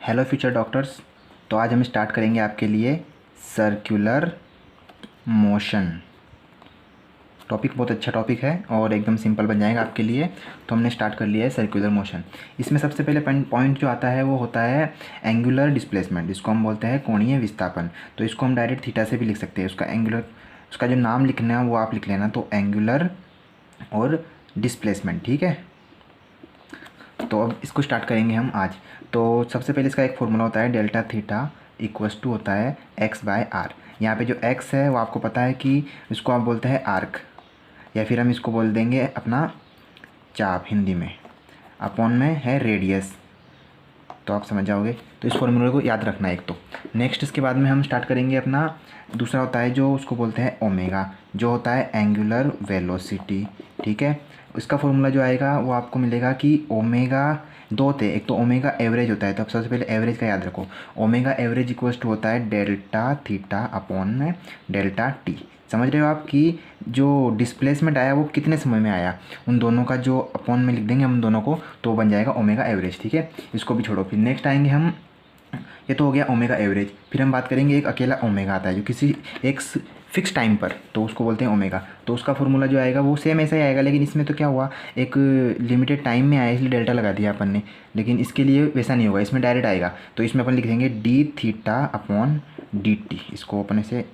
Hello future doctors. तो आज हम स्टार्ट करेंगे आपके लिए सर्कुलर मोशन। टॉपिक बहुत अच्छा टॉपिक है और एकदम सिंपल बन जाएगा आपके लिए। तो हमने स्टार्ट कर लिया है सर्कुलर मोशन। इसमें सबसे पहले पॉइंट जो आता है वो होता है एंगुलर डिस्प्लेसमेंट, जिसको हम बोलते हैं कोणीय विस्थापन। तो इसको हम डायरेक्ट थीटा से भी लिख सकते हैं। उसका जो नाम लिखना है वो आप लिख लेना, तो एंगुलर और डिस्प्लेसमेंट, ठीक है। तो अब इसको स्टार्ट करेंगे हम आज। तो सबसे पहले इसका एक फॉर्मूला होता है डेल्टा थीटा इक्वस टू होता है एक्स बाय आर। यहाँ पे जो एक्स है वो आपको पता है कि इसको आप बोलते हैं आर्क, या फिर हम इसको बोल देंगे अपना चाप हिंदी में, अपॉन में है रेडियस। तो आप समझ जाओगे। तो इस फॉर्मूले को याद रखना एक। तो नेक्स्ट इसके बाद में हम स्टार्ट करेंगे अपना दूसरा होता है जो उसको बोलते हैं ओमेगा, जो होता है एंगुलर वेलोसिटी, ठीक है। इसका फॉर्मूला जो आएगा वो आपको मिलेगा कि ओमेगा दो थे, एक तो ओमेगा एवरेज होता है। तो अब सबसे पहले एवरेज का याद रखो। ओमेगा एवरेज इक्वल्स टू होता है डेल्टा थीटा अपॉन में डेल्टा टी। समझ रहे हो आप कि जो डिस्प्लेसमेंट आया वो कितने समय में आया, उन दोनों का जो अपॉन में लिख देंगे हम दोनों को, तो बन जाएगा ओमेगा एवरेज, ठीक है। इसको भी छोड़ो। फिर नेक्स्ट आएंगे हम, ये तो हो गया ओमेगा एवरेज। फिर हम बात करेंगे एक अकेला ओमेगा आता है जो किसी एक फिक्स टाइम पर, तो उसको बोलते हैं ओमेगा। तो उसका फॉर्मूला जो आएगा वो सेम ऐसा ही आएगा, लेकिन इसमें तो क्या हुआ, एक लिमिटेड टाइम में आया इसलिए डेल्टा लगा दिया अपन ने। लेकिन इसके लिए वैसा नहीं होगा, इसमें डायरेक्ट आएगा। तो इसमें अपन लिख देंगे D theta upon D T. इसको अपन ऐसे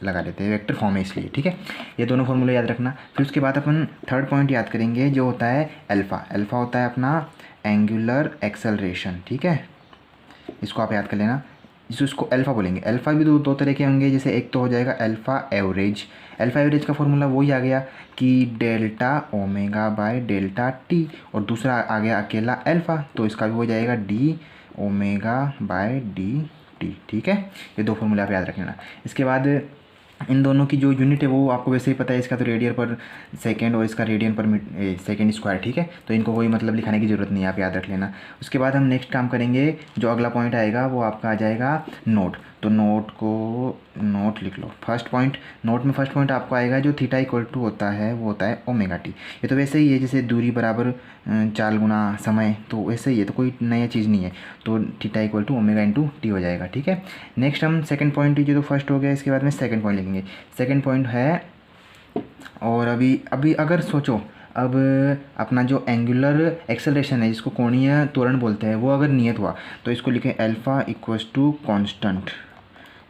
लगा लेते हैं, वेक्टर फॉर्म है इसलिए, ठीक है। ये दोनों फॉर्मूले याद रखना। फिर उसके बाद अपन थर्ड पॉइंट याद करेंगे जो होता है अल्फ़ा। अल्फ़ा होता है अपना एंगुलर एक्सेलरेशन, ठीक है। इसको आप याद कर लेना, इसको अल्फ़ा बोलेंगे। अल्फ़ा भी दो तरह के होंगे, जैसे एक तो हो जाएगा अल्फ़ा एवरेज। अल्फ़ा एवरेज का फॉर्मूला वही आ गया कि delta omega by delta T, और दूसरा आ गया अकेला अल्फ़ा, तो इसका भी हो जाएगा D omega by D T, ठीक है। ये दो फॉर्मूले आप याद रख लेना। इसके बाद इन दोनों की जो यूनिट है वो आपको वैसे ही पता है, इसका तो रेडियन पर सेकेंड और इसका रेडियन पर सेकेंड स्क्वायर, ठीक है। तो इनको कोई मतलब लिखाने की ज़रूरत नहीं है, आप याद रख लेना। उसके बाद हम नेक्स्ट काम करेंगे, जो अगला पॉइंट आएगा वो आपका आ जाएगा नोट। तो नोट लिख लो। फर्स्ट पॉइंट नोट में फर्स्ट पॉइंट आपको आएगा जो थीटा इक्वल टू होता है वो होता है ओमेगा टी। ये तो वैसे ही है जैसे दूरी बराबर चाल गुना समय, तो वैसे ही है, तो कोई नया चीज़ नहीं है। तो theta equal to omega into T हो जाएगा, ठीक है। नेक्स्ट हम सेकंड पॉइंट, जो तो फर्स्ट हो गया, इसके बाद में सेकंड पॉइंट लिखेंगे। सेकंड पॉइंट है, और अभी अगर सोचो, अब अपना जो एंगुलर एक्सेलरेशन है जिसको कोणीय त्वरण बोलते हैं, वो अगर नियत हुआ तो इसको लिखें अल्फ़ा इक्वल्स टू कॉन्स्टेंट।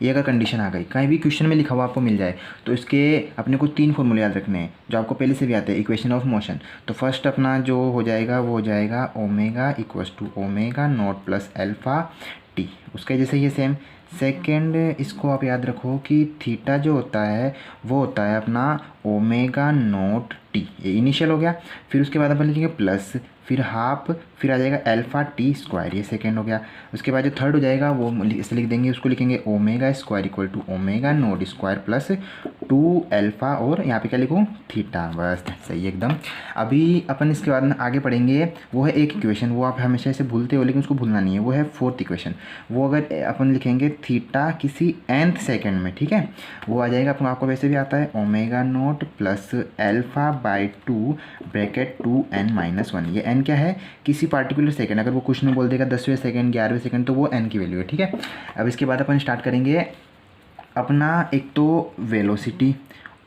ये अगर कंडीशन आ गई, कहीं भी क्वेश्चन में लिखा हुआ आपको मिल जाए, तो इसके अपने को तीन फॉर्मूले याद रखने हैं जो आपको पहले से भी आते हैं, इक्वेशन ऑफ मोशन। तो फर्स्ट अपना जो हो जाएगा वो हो जाएगा omega equals to omega naught plus alpha T, उसके जैसे ये सेम। सेकेंड इसको आप याद रखो कि थीटा जो होता है वो होता है अपना ओमेगा नॉट टी, ये इनिशियल हो गया। फिर उसके बाद अपन लिखेंगे प्लस, फिर हाफ, फिर आ जाएगा अल्फ़ा टी स्क्वायर, ये सेकेंड हो गया। उसके बाद जो थर्ड हो जाएगा वो इसे लिख देंगे, उसको लिखेंगे omega square equal to omega naught square plus 2 alpha, और यहाँ पे क्या लिखूँ, थीटा। बस सही एकदम। अभी अपन इसके बाद में आगे पढ़ेंगे, वो है एक इक्वेशन, वो आप हमेशा ऐसे भूलते हो लेकिन उसको भूलना नहीं है, वो है फोर्थ इक्वेशन। वो अगर अपन लिखेंगे थीटा किसी nth सेकेंड में, ठीक है, वो आ जाएगा आपको वैसे भी आता है omega naught plus alpha by 2 bracket 2n-1। ये n क्या है, किसी पार्टिकुलर सेकंड। अगर वो कुछ नहीं बोल देगा 10वें सेकंड 11वें सेकंड, तो वो n की वैल्यू है, ठीक है। अब इसके बाद अपन स्टार्ट करेंगे अपना एक तो वेलोसिटी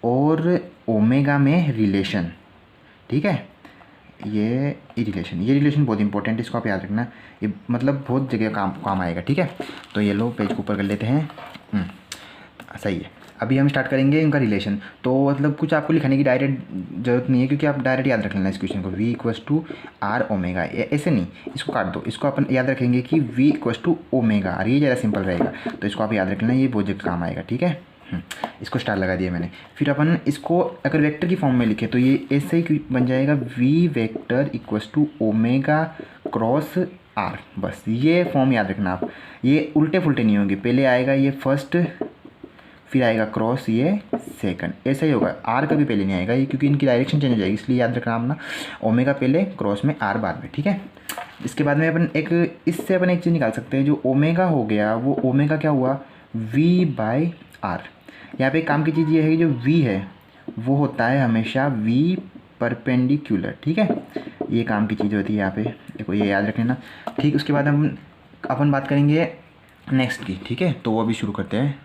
और ओमेगा में रिलेशन, ठीक है। ये रिलेशन बहुत इंपॉर्टेंट है, इसको आप याद रखना। ये मतलब बहुत जगह काम आएगा, ठीक है। तो ये लो पेज को ऊपर कर लेते हैं। सही है। अभी हम स्टार्ट करेंगे इनका रिलेशन। तो मतलब कुछ आपको लिखने की डायरेक्ट जरूरत नहीं है, क्योंकि आप डायरेक्ट याद रख लेना इस क्वेश्चन को, v equals to R omega. ऐसे नहीं, इसको काट दो, इसको अपन याद रखेंगे कि v इक्वस टू ओमेगा, और ये ज़्यादा सिंपल रहेगा। तो इसको आप याद रख लेना, ये बहुत जगह काम आएगा, ठीक है। इसको स्टार लगा दिया मैंने। फिर अपन इसको अगर वेक्टर की फॉर्म में लिखे तो ये ऐसे ही बन जाएगा, v vector equals to omega cross R. बस ये फॉर्म याद रखना आप, ये उल्टे फुल्टे नहीं होंगे। पहले आएगा ये फर्स्ट, फिर आएगा क्रॉस ये सेकंड, ऐसा ही होगा। आर कभी पहले नहीं आएगा ये, क्योंकि इनकी डायरेक्शन चेंज हो जाएगी, इसलिए याद रखना अपना ओमेगा पहले, क्रॉस में आर बाद में, ठीक है। इसके बाद में अपन इससे अपन एक चीज़ निकाल सकते हैं, जो ओमेगा हो गया वो ओमेगा क्या हुआ, वी बाई आर। यहाँ पे एक काम की चीज़ ये है कि जो वी है वो होता है हमेशा वी परपेंडिकुलर, ठीक है। ये काम की चीज़ होती है यहाँ पे, देखो ये याद रख लेना, ठीक। उसके बाद हम अपन बात करेंगे नेक्स्ट की, ठीक है। तो वो अभी शुरू करते हैं।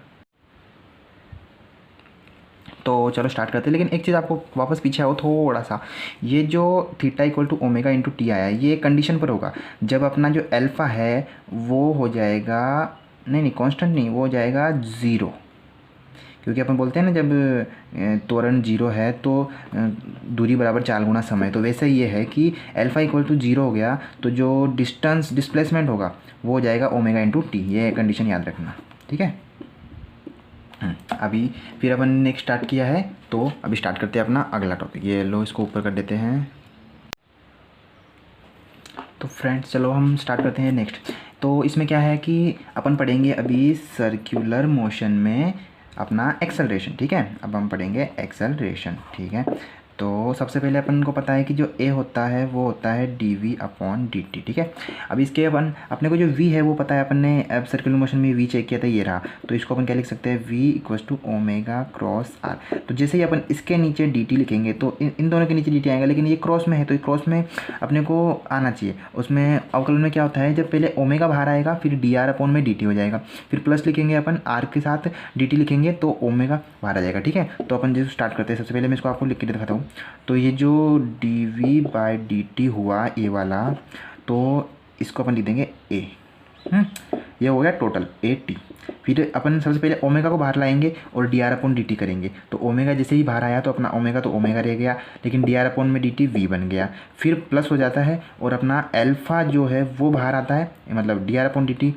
तो चलो स्टार्ट करते हैं, लेकिन एक चीज़ आपको वापस पीछे आओ थोड़ा सा। ये जो theta equal to omega into T आया है, ये कंडीशन पर होगा जब अपना जो अल्फ़ा है वो हो जाएगा, नहीं कांस्टेंट नहीं, वो हो जाएगा ज़ीरो। क्योंकि अपन बोलते हैं ना जब त्वरण जीरो है तो दूरी बराबर 4 गुना समय, तो वैसे ये है कि अल्फ़ा इक्वल टू जीरो हो गया तो जो डिस्टेंस डिस्प्लेसमेंट होगा वो हो जाएगा ओमेगा इंटू टी। ये कंडीशन याद रखना, ठीक है। अभी फिर अपन ने स्टार्ट किया है, तो अभी स्टार्ट करते हैं अपना अगला टॉपिक। ये लो, इसको ऊपर कर देते हैं। तो फ्रेंड्स चलो हम स्टार्ट करते हैं नेक्स्ट। तो इसमें क्या है कि अपन पढ़ेंगे अभी सर्कुलर मोशन में अपना एक्सेलरेशन, ठीक है। अब हम पढ़ेंगे एक्सेलरेशन, ठीक है। तो सबसे पहले अपन को पता है कि जो ए होता है वो होता है D V upon D T, ठीक है। अब इसके अपन अपने को जो वी है वो पता है, अपन ने अब सर्कुलर मोशन में वी चेक किया था, ये रहा। तो इसको अपन क्या लिख सकते हैं, V equals to omega cross R. तो जैसे ही अपन इसके नीचे डी टी लिखेंगे तो इन दोनों के नीचे डी टी आएगा, लेकिन ये क्रॉस में है तो ये क्रॉस में अपने को आना चाहिए। उसमें अवकलन में क्या होता है, जब पहले ओमेगा बाहर आएगा फिर डी आर अपॉन में डी टी हो जाएगा, फिर प्लस लिखेंगे अपन आर के साथ डी टी लिखेंगे तो ओमेगा बाहर आ जाएगा, ठीक है। तो अपन जैसे स्टार्ट करते हैं, सबसे पहले मैं इसको आपको लिख के दिखाता हूँ। तो ये जो D V by D T हुआ ए वाला, तो इसको अपन लिख देंगे ए। ये हो गया टोटल ए टी। फिर अपन सबसे पहले ओमेगा को बाहर लाएंगे और D R upon D T करेंगे। तो ओमेगा जैसे ही बाहर आया तो अपना ओमेगा तो ओमेगा रह गया, लेकिन डी आर अपॉन में डी टी वी बन गया। फिर प्लस हो जाता है और अपना अल्फ़ा जो है वो बाहर आता है, मतलब D R upon D T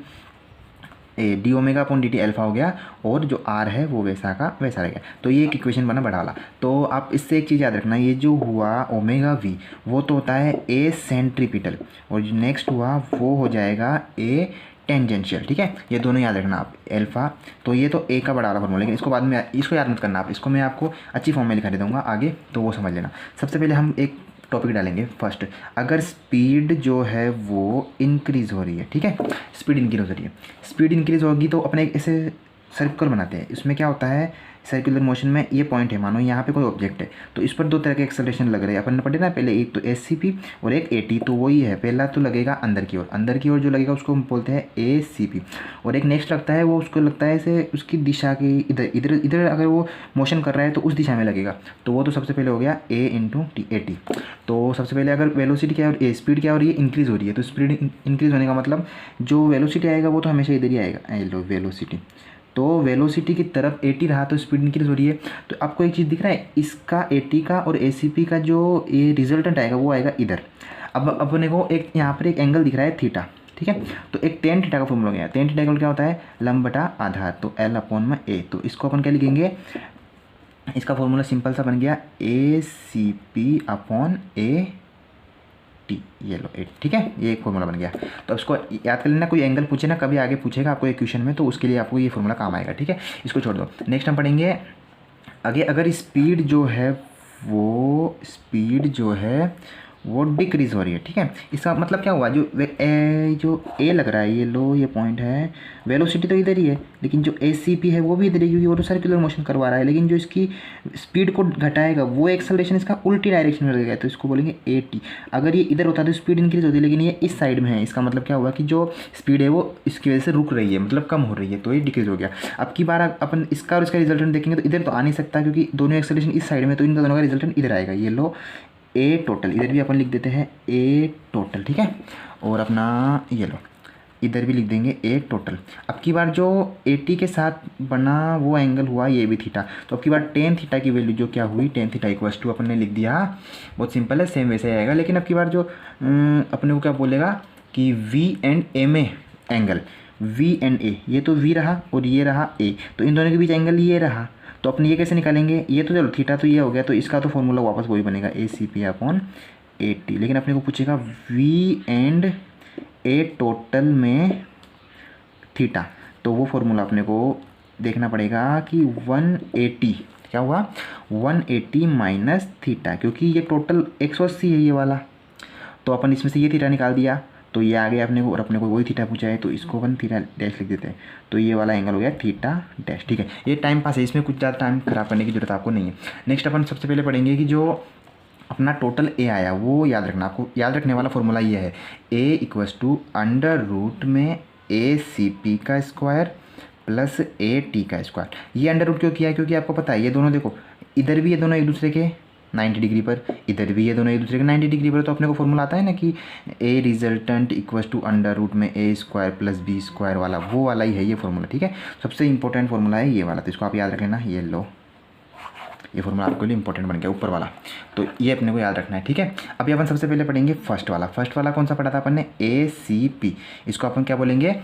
D omega upon D T alpha हो गया, और जो आर है वो वैसा का वैसा रह गया। तो ये एक इक्वेशन बना बड़ा वाला। तो आप इससे एक चीज़ याद रखना, ये जो हुआ ओमेगा वी वो तो होता है ए सेंट्रीपिटल, और जो नेक्स्ट हुआ वो हो जाएगा ए टेंजेंशियल, ठीक है। ये दोनों याद रखना आप, अल्फ़ा। तो ये तो ए का बड़ा वाला फॉर्मूला, लेकिन इसको बाद में इसको याद मत करना आप, इसको मैं आपको अच्छी फॉर्म में लिखा दे दूँगा आगे, तो वो समझ लेना। सबसे पहले हम एक टॉपिक डालेंगे फर्स्ट, अगर स्पीड जो है वो इंक्रीज़ हो रही है, ठीक है, स्पीड इंक्रीज़ हो रही है, स्पीड इंक्रीज़ होगी तो अपने ऐसे सर्कल बनाते हैं। इसमें क्या होता है, सर्कुलर मोशन में ये पॉइंट है, मानो यहाँ पे कोई ऑब्जेक्ट है तो इस पर दो तरह के एक्सेलरेशन लग रहे हैं। अपन ने पढ़े ना पहले, एक तो एस सी पी और एक ए टी। तो वही है, पहला तो लगेगा अंदर की ओर जो लगेगा उसको हम बोलते हैं ए सी पी, और एक नेक्स्ट लगता है वो उसको लगता है ऐसे उसकी दिशा के इधर इधर इधर, अगर वो मोशन कर रहा है तो उस दिशा में लगेगा। तो वो तो सबसे पहले हो गया ए इंटू टी, ए टी। तो सबसे पहले अगर वेलोसिटी क्या है, स्पीड क्या हो रही है, इंक्रीज़ हो रही है, तो स्पीड इंक्रीज़ होने का मतलब जो वेलोसिटी आएगा वो तो हमेशा इधर ही आएगा, लो वेलोसिटी। तो वेलोसिटी की तरफ 80 रहा तो स्पीड इंक्रीज हो रही है। तो आपको एक चीज़ दिख रहा है, इसका 80 का और ACP का जो ये रिजल्टेंट आएगा वो आएगा इधर। अब अपने को एक यहाँ पर एक एंगल दिख रहा है थीटा, ठीक है। तो एक टेन थीटा का फॉर्मूला गया, टेन थीटा क्या होता है, लंब बटा आधार, तो L अपॉन में A। तो इसको अपन क्या लिखेंगे, इसका फॉर्मूला सिंपल सा बन गया ACP अपॉन A टी, ये लो 8, ठीक है। ये एक फॉर्मूला बन गया। तो इसको याद कर लेना, कोई एंगल पूछे ना, कभी आगे पूछेगा आपको एक क्वेश्चन में, तो उसके लिए आपको ये फॉर्मूला काम आएगा, ठीक है। इसको छोड़ दो। नेक्स्ट हम पढ़ेंगे आगे, अगर स्पीड जो है वो डिक्रीज़ हो रही है, ठीक है। इसका मतलब क्या हुआ, जो ए लग रहा है, ये लो ये पॉइंट है, वेलोसिटी तो इधर ही है, लेकिन जो ACP है वो भी इधर है, क्योंकि वो तो सर्कुलर मोशन करवा रहा है, लेकिन जो इसकी स्पीड को घटाएगा वो एक्सेलरेशन इसका उल्टी डायरेक्शन में लगेगा, तो इसको बोलेंगे AT। अगर ये इधर होता तो स्पीड इंक्रीज होती है, लेकिन ये इस साइड में है, इसका मतलब क्या हुआ कि जो स्पीड है वो इसकी वजह से रुक रही है, मतलब कम हो रही है, तो ये डिक्रीज हो गया। अब की बार अपन इसका और इसका रिजल्टेंट देखेंगे तो इधर तो आ नहीं सकता, क्योंकि दोनों एक्सेलरेशन इस साइड में, तो इन दोनों का रिजल्टेंट इधर आएगा। ये लो ए टोटल, इधर भी अपन लिख देते हैं ए टोटल, ठीक है। और अपना ये लो इधर भी लिख देंगे ए टोटल। अब की बार जो 80 के साथ बना वो एंगल हुआ ये भी थीटा, तो अब की बार टेन थीटा की वैल्यू जो क्या हुई, टेन थीटा इक्वल्स टू अपन ने लिख दिया, बहुत सिंपल है, सेम वैसे आएगा। लेकिन अब की बार जो अपने को क्या बोलेगा कि वी एंड ए में एंगल, वी एंड ए, ये तो वी रहा और ये रहा ए, तो इन दोनों के बीच एंगल ये रहा। तो अपने ये कैसे निकालेंगे, ये तो चलो थीटा तो ये हो गया, तो इसका तो फॉर्मूला वापस वही बनेगा ACP अपॉन AT। लेकिन अपने को पूछेगा वी एंड ए टोटल में थीटा, तो वो फॉर्मूला अपने को देखना पड़ेगा कि 180 क्या हुआ, 180 माइनस थीटा, क्योंकि ये टोटल 180 है ये वाला, तो अपन इसमें से ये थीटा निकाल दिया तो ये आ गया अपने को, और अपने को वही थीटा पूछा है तो इसको अपन थीटा डैश लिख देते हैं, तो ये वाला एंगल हो गया थीटा डैश, ठीक है। ये टाइम पास है, इसमें कुछ ज़्यादा टाइम खराब करने की जरूरत आपको नहीं है। नेक्स्ट अपन सबसे पहले पढ़ेंगे कि जो अपना टोटल ए आया वो याद रखना, आपको याद रखने वाला फॉर्मूला ये है, ए इक्वल्स टू अंडर रूट में ए सी पी का स्क्वायर प्लस ए टी का स्क्वायर। ये अंडर रूट क्यों किया है? क्योंकि आपको पता है ये दोनों देखो, इधर भी ये दोनों एक दूसरे के 90 डिग्री पर, इधर भी ये दोनों एक दूसरे के 90 डिग्री पर। तो अपने को फॉर्मूला आता है ना कि a resultant equal to under root में A square plus B square वाला, वो वाला ही है ये फॉर्मूला, ठीक है। सबसे इंपॉर्टेंट फॉर्मूला है ये वाला, तो इसको आप याद रख लेना। ये लो, ये फॉर्मूला आपके लिए इंपॉर्टेंट बन गया ऊपर वाला, तो ये अपने को याद रखना है, ठीक है। अभी अपन सबसे पहले पढ़ेंगे फर्स्ट वाला। फर्स्ट वाला कौन सा पढ़ा था अपन ने? ए सी पी। इसको अपन क्या बोलेंगे?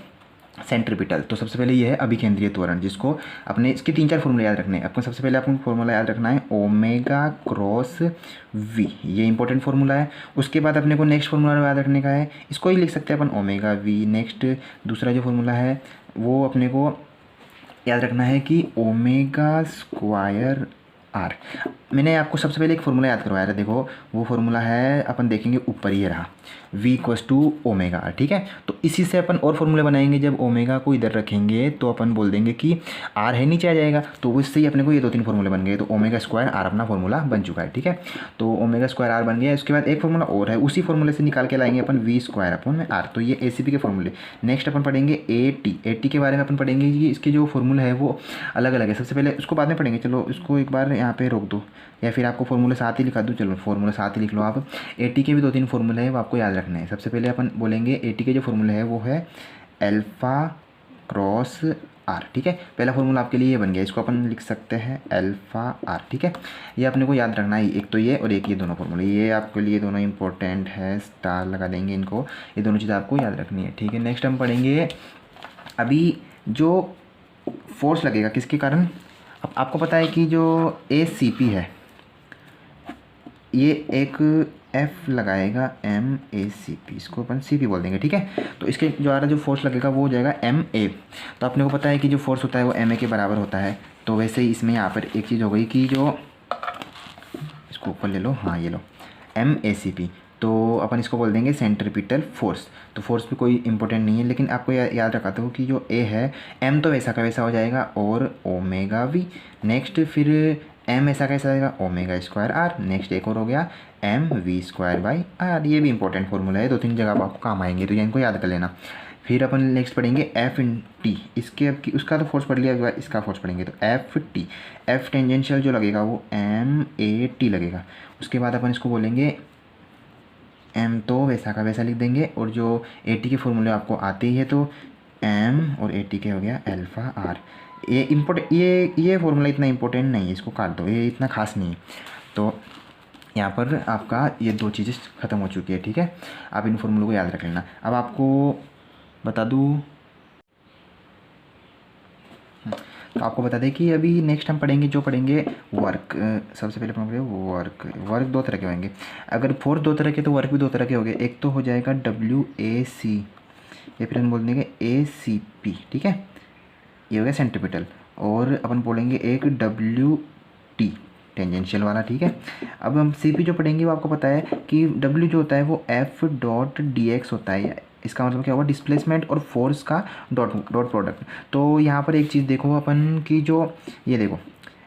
सेंट्रीपिटल। तो सबसे पहले ये है अभिकेंद्रीय त्वरण, जिसको अपने इसके 3-4 फॉर्मूले याद रखने हैं। आपको सबसे पहले आपको फॉर्मूला याद रखना है ओमेगा क्रॉस वी, ये इंपॉर्टेंट फॉर्मूला है। उसके बाद अपने को नेक्स्ट फॉर्मूला याद रखने का है, इसको ही लिख सकते हैं अपन ओमेगा वी। नेक्स्ट दूसरा जो फॉर्मूला है वो अपने को याद रखना है कि ओमेगा स्क्वायर आर। मैंने आपको सबसे पहले एक फॉर्मूला याद करवाया था, देखो वो फॉर्मूला है, अपन देखेंगे ऊपर ये रहा, v equals to omega R, ठीक है। तो इसी से अपन और फॉर्मूले बनाएंगे। जब ओमेगा को इधर रखेंगे तो अपन बोल देंगे कि r है नीचे आ जाएगा, तो इससे ही अपने को ये 2-3 फॉर्मूले बन गए। तो ओमेगा स्क्वायर आर अपना फॉर्मूला बन चुका है, ठीक है। तो ओमेगा स्क्वायर आर बन गया। उसके बाद एक फॉर्मूला और है, उसी फॉर्मूले से निकाल के लाएंगे अपन v स्क्वायर अपन में आर। तो ये ए सी पी के फॉर्मूले। नेक्स्ट अपन पढ़ेंगे ए टी के बारे में अपन पढ़ेंगे कि इसके जो फॉर्मूला है वो अलग अलग है। सबसे पहले उसको बाद में पढ़ेंगे, चलो इसको एक बार यहाँ पे रोक दो, या फिर आपको फॉर्मूले साथ ही लिखा दूँ। चलो फॉर्मूला साथ ही लिख लो आप। ए टी के भी 2-3 फॉर्मूले हैं, वो आपको याद रखना है। सबसे पहले अपन बोलेंगे ए टी के जो फॉर्मूले है वो है अल्फा क्रॉस आर, ठीक है। पहला फॉर्मूला आपके लिए ये बन गया, इसको अपन लिख सकते हैं अल्फा आर, ठीक है। ये अपने को याद रखना है, एक तो ये और एक ये दोनों फॉर्मूले, ये आपके लिए दोनों इंपॉर्टेंट है, स्टार लगा देंगे इनको। ये दोनों चीज़ें आपको याद रखनी है, ठीक है। नेक्स्ट हम पढ़ेंगे अभी जो फोर्स लगेगा किसके कारण। अब आपको पता है कि जो ए सी पी है ये एक एफ लगाएगा एम ए सी पी, इसको अपन सी पी बोल देंगे, ठीक है। तो इसके द्वारा जो फोर्स लगेगा वो हो जाएगा एम ए। तो अपने को पता है कि जो फोर्स होता है वो एम ए के बराबर होता है। तो वैसे ही इसमें यहाँ पर एक चीज़ हो गई कि जो इसको ऊपर ले लो, हाँ ये लो एम ए सी पी, तो अपन इसको बोल देंगे सेंट्रीपिटल फोर्स। तो फोर्स भी कोई इंपॉर्टेंट नहीं है, लेकिन आपको याद रखाता हूँ कि जो ए है एम तो वैसा का वैसा हो जाएगा और ओमेगा वी। नेक्स्ट फिर एम ऐसा कैसा आएगा ओमेगा स्क्वायर आर। नेक्स्ट एक और हो गया M V square by R. ये भी इंपॉर्टेंट फॉर्मूला है, 2-3 जगह आपको काम आएंगे, तो ये इनको याद कर लेना। फिर अपन नेक्स्ट पढ़ेंगे एफ इन टी, इसके उसका तो फोर्स पढ़ लिया, इसका फोर्स पढ़ेंगे। तो एफ टी, एफ टेंजेंशियल जो लगेगा वो एम ए टी लगेगा। उसके बाद अपन इसको बोलेंगे एम तो वैसा का वैसा लिख देंगे, और जो ए टी के फॉर्मूले आपको आते ही है, तो एम और ए टी के हो गया अल्फा आर। ये फॉर्मूला इतना इंपॉर्टेंट नहीं है, इसको काट दो, ये इतना खास नहीं है। तो यहाँ पर आपका ये 2 चीज़ें ख़त्म हो चुकी है, ठीक है। आप इन फॉर्मूलों को याद रख लेना। अब आपको बता दूँ, तो आपको बता दें कि अभी नेक्स्ट हम पढ़ेंगे वर्क। सबसे पहले अपन पढ़ेंगे वर्क 2 तरह के होंगे। अगर फोर्स 2 तरह के तो वर्क भी 2 तरह के हो गए। एक तो हो जाएगा डब्ल्यू ए सी, या फिर हम बोल देंगे ए सी पी, ठीक है, ये हो गया सेंट्रीपिटल। और अपन बोलेंगे एक डब्ल्यू टी टेंजेंशियल वाला, ठीक है। अब हम सी पी जो पढ़ेंगे वो आपको पता है कि डब्ल्यू जो होता है वो एफ डॉट डी एक्स होता है। इसका मतलब क्या हुआ, डिस्प्लेसमेंट और फोर्स का डॉट प्रोडक्ट। तो यहाँ पर एक चीज़ देखो अपन की, जो ये देखो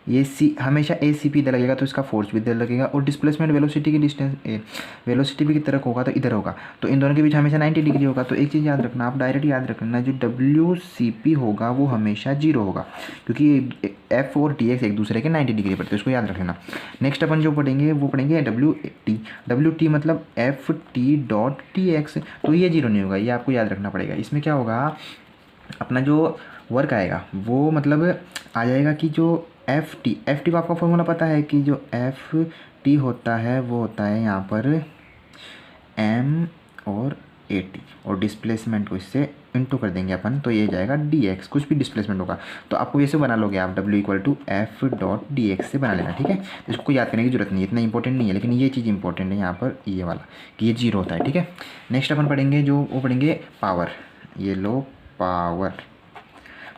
ये सी हमेशा ए सी पी इधर लगेगा, तो इसका फोर्स भी इधर लगेगा, और डिस्प्लेसमेंट वेलोसिटी की वेलोसिटी भी की तरफ होगा तो इधर होगा, तो इन दोनों के बीच हमेशा 90 डिग्री होगा। तो एक चीज़ याद रखना, आप डायरेक्ट याद रखना, जो डब्ल्यू सी पी होगा वो हमेशा 0 होगा, क्योंकि एफ और टी एक्स एक दूसरे के 90 डिग्री पर, तो इसको याद रखना। नेक्स्ट अपन जो पढ़ेंगे वो पढ़ेंगे डब्ल्यू टी मतलब F T dot T x, तो ये 0 नहीं होगा, ये आपको याद रखना पड़ेगा। इसमें क्या होगा, अपना जो वर्क आएगा वो मतलब आ जाएगा कि जो एफ टी को आपका फॉर्मूला पता है कि जो एफ टी होता है वो होता है यहाँ पर एम और ए टी, और डिस्प्लेसमेंट को इससे इंटू कर देंगे अपन, तो ये जाएगा डी एक्स, कुछ भी डिस्प्लेसमेंट होगा तो आपको ऐसे बना लोगे आप, W equal to F dot D X से बना लेना, ठीक है। इसको याद करने की जरूरत नहीं है, इतना इंपॉर्टेंट नहीं है, लेकिन ये चीज़ इंपॉर्टेंट है यहाँ पर, ये वाला कि ये 0 होता है, ठीक है। नेक्स्ट अपन पढ़ेंगे वो पढ़ेंगे पावर। ये लो पावर,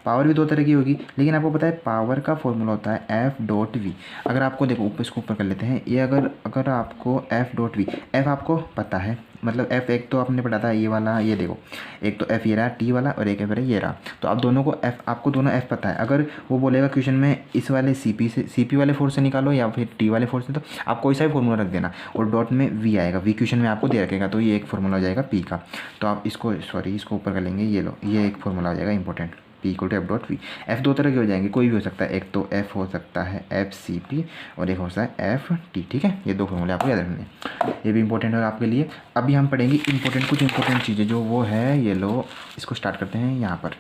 पावर भी दो तरह की होगी, लेकिन आपको पता है पावर का फॉर्मूला होता है एफ डॉट वी। अगर आपको देखो ऊपर, इसको ऊपर कर लेते हैं, ये अगर आपको एफ डॉट वी, एफ आपको पता है, मतलब एफ एक तो आपने पढ़ा था ये वाला, ये देखो एक तो एफ ये रहा टी वाला और एक एफ ये रहा, तो आप दोनों को एफ, आपको दोनों एफ पता है। अगर वो बोलेगा क्वेश्चन में इस वाले सी पी वाले फोर्स से निकालो या फिर टी वाले फोर्स से, तो आप कोई सा भी फॉर्मूला रख देना और डॉट में वी आएगा, वी क्वेश्चन में आपको दे रखेगा, तो ये एक फॉर्मूला हो जाएगा पी का। तो आप इसको इसको ऊपर कर लेंगे, ये लो ये एक फॉर्मूला हो जाएगा important, P equal to F dot V. F दो तरह के हो जाएंगे, कोई भी हो सकता है, एक तो एफ हो सकता है एफ सी पी और एक हो सकता है एफ टी, ठीक है। ये दो फॉर्मूले आपको याद रखने हैं, ये भी इंपॉर्टेंट है आपके लिए। अभी हम पढ़ेंगे कुछ इंपॉर्टेंट चीज़ें, जो वो है ये लो, इसको स्टार्ट करते हैं यहाँ पर।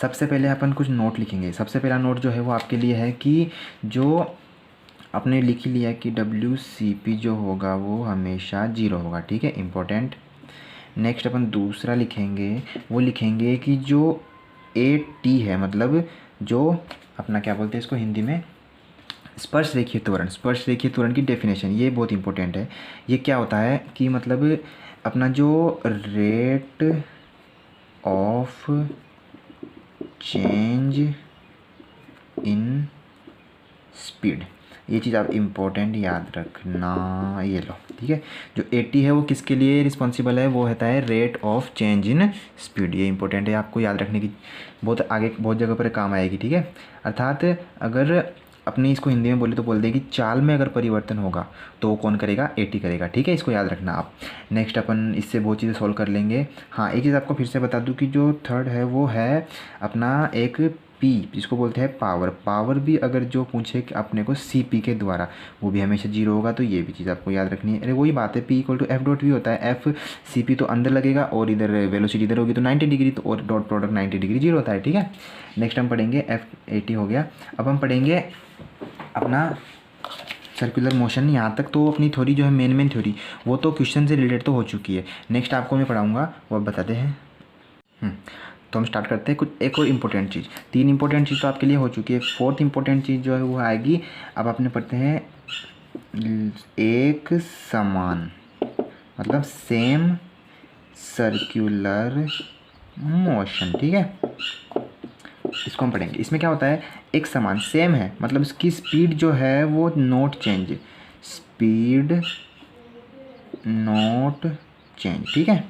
सबसे पहले अपन कुछ नोट लिखेंगे। सबसे पहला नोट जो है वो आपके लिए है कि जो आपने लिख लिया कि डब्ल्यू सी पी जो होगा वो हमेशा 0 होगा, ठीक है, इम्पोर्टेंट। नेक्स्ट अपन दूसरा लिखेंगे, वो लिखेंगे कि जो ए टी है, मतलब जो अपना क्या बोलते हैं इसको हिंदी में, स्पर्श रेखीय त्वरण, स्पर्श रेखीय त्वरण की डेफिनेशन, ये बहुत इंपॉर्टेंट है। ये क्या होता है कि मतलब अपना जो rate of change in speed, ये चीज़ आप इम्पोर्टेंट याद रखना, ये लो, ठीक है। जो 80 है वो किसके लिए रिस्पॉन्सिबल है, वो होता है rate of change in speed, ये इंपॉर्टेंट है आपको याद रखने की, बहुत आगे बहुत जगह पर काम आएगी, ठीक है। अर्थात अगर अपनी इसको हिंदी में बोले तो बोल दे कि चाल में अगर परिवर्तन होगा तो वो कौन करेगा, 80 करेगा, ठीक है, इसको याद रखना आप। नेक्स्ट अपन इससे बहुत चीज़ें सॉल्व कर लेंगे। हाँ, एक चीज़ आपको फिर से बता दूं कि जो थर्ड है वो है अपना एक पी, जिसको बोलते हैं पावर। पावर भी अगर जो पूछे कि अपने को सी पी के द्वारा, वो भी हमेशा 0 होगा, तो ये भी चीज़ आपको याद रखनी है। अरे वही बात है, P equal to F dot V होता है, एफ सी पी तो अंदर लगेगा और इधर वेलोसिटी इधर होगी तो 90 डिग्री, तो और डॉट प्रोडक्ट 90 डिग्री 0 होता है, ठीक है। नेक्स्ट हम पढ़ेंगे एफ 80 हो गया। अब हम पढ़ेंगे अपना सर्कुलर मोशन। यहाँ तक तो अपनी थ्योरी जो है मेन थ्योरी, वो तो क्वेश्चन से रिलेटेड तो हो चुकी है। नेक्स्ट आपको मैं पढ़ाऊँगा, वो अब बताते हैं। तो हम स्टार्ट करते हैं कुछ एक और इम्पोर्टेंट चीज़। 3 इंपॉर्टेंट चीज़ तो आपके लिए हो चुकी है, 4th इंपॉर्टेंट चीज़ जो है वो आएगी। अब आपने पढ़ते हैं एक समान, मतलब सेम सर्कुलर मोशन, ठीक है, इसको हम पढ़ेंगे। इसमें क्या होता है, एक समान, सेम है, मतलब इसकी स्पीड जो है वो not change, speed not change, ठीक है।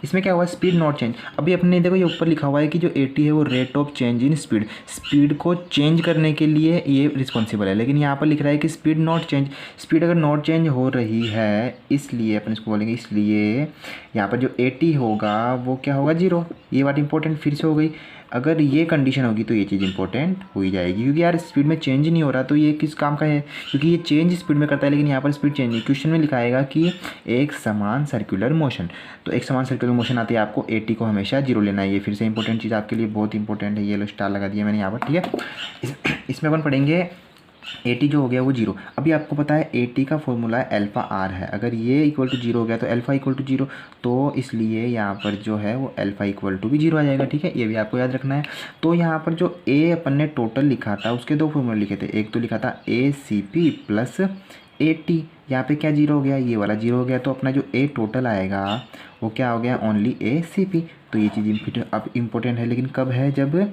इसमें क्या हुआ, स्पीड नॉट चेंज। अभी अपने देखो ये ऊपर लिखा हुआ है कि जो 80 है वो rate of change in speed, speed को चेंज करने के लिए ये रिस्पॉन्सिबल है, लेकिन यहाँ पर लिख रहा है कि स्पीड नॉट चेंज। स्पीड अगर नॉट चेंज हो रही है, इसलिए अपन इसको बोलेंगे, इसलिए यहाँ पर जो 80 होगा वो क्या होगा, 0। ये बात इंपॉर्टेंट फिर से हो गई। अगर ये कंडीशन होगी तो ये चीज़ इंपॉर्टेंट हो ही जाएगी, क्योंकि यार स्पीड में चेंज नहीं हो रहा, तो ये किस काम का है, क्योंकि ये चेंज स्पीड में करता है, लेकिन यहाँ पर स्पीड चेंज नहीं। क्वेश्चन में लिखा आएगा कि एक समान सर्कुलर मोशन, तो एक समान सर्कुलर मोशन आती है, आपको 80 को हमेशा 0 लेना है। ये फिर से इंपॉर्टेंट चीज़ आपके लिए बहुत इंपॉर्टेंट है, ये लो स्टार लगा दिया मैंने यहाँ पर, ठीक है। इसमें अपन पढ़ेंगे 80 जो हो गया वो 0। अभी आपको पता है 80 का फॉर्मूला अल्फा आर है, अगर ये इक्वल टू 0 हो गया तो अल्फा इक्वल टू 0, तो इसलिए यहाँ पर जो है वो अल्फा इक्वल टू भी 0 आ जाएगा, ठीक है, ये भी आपको याद रखना है। तो यहाँ पर जो ए अपन ने टोटल लिखा था उसके 2 फॉर्मूले लिखे थे, एक तो लिखा था ए सी पी प्लस 80, यहाँ पे क्या 0 हो गया, ये वाला 0 हो गया, तो अपना जो ए टोटल आएगा वो क्या हो गया, ओनली ए सी पी। तो ये चीज़ अब इम्पोर्टेंट है, लेकिन कब है, जब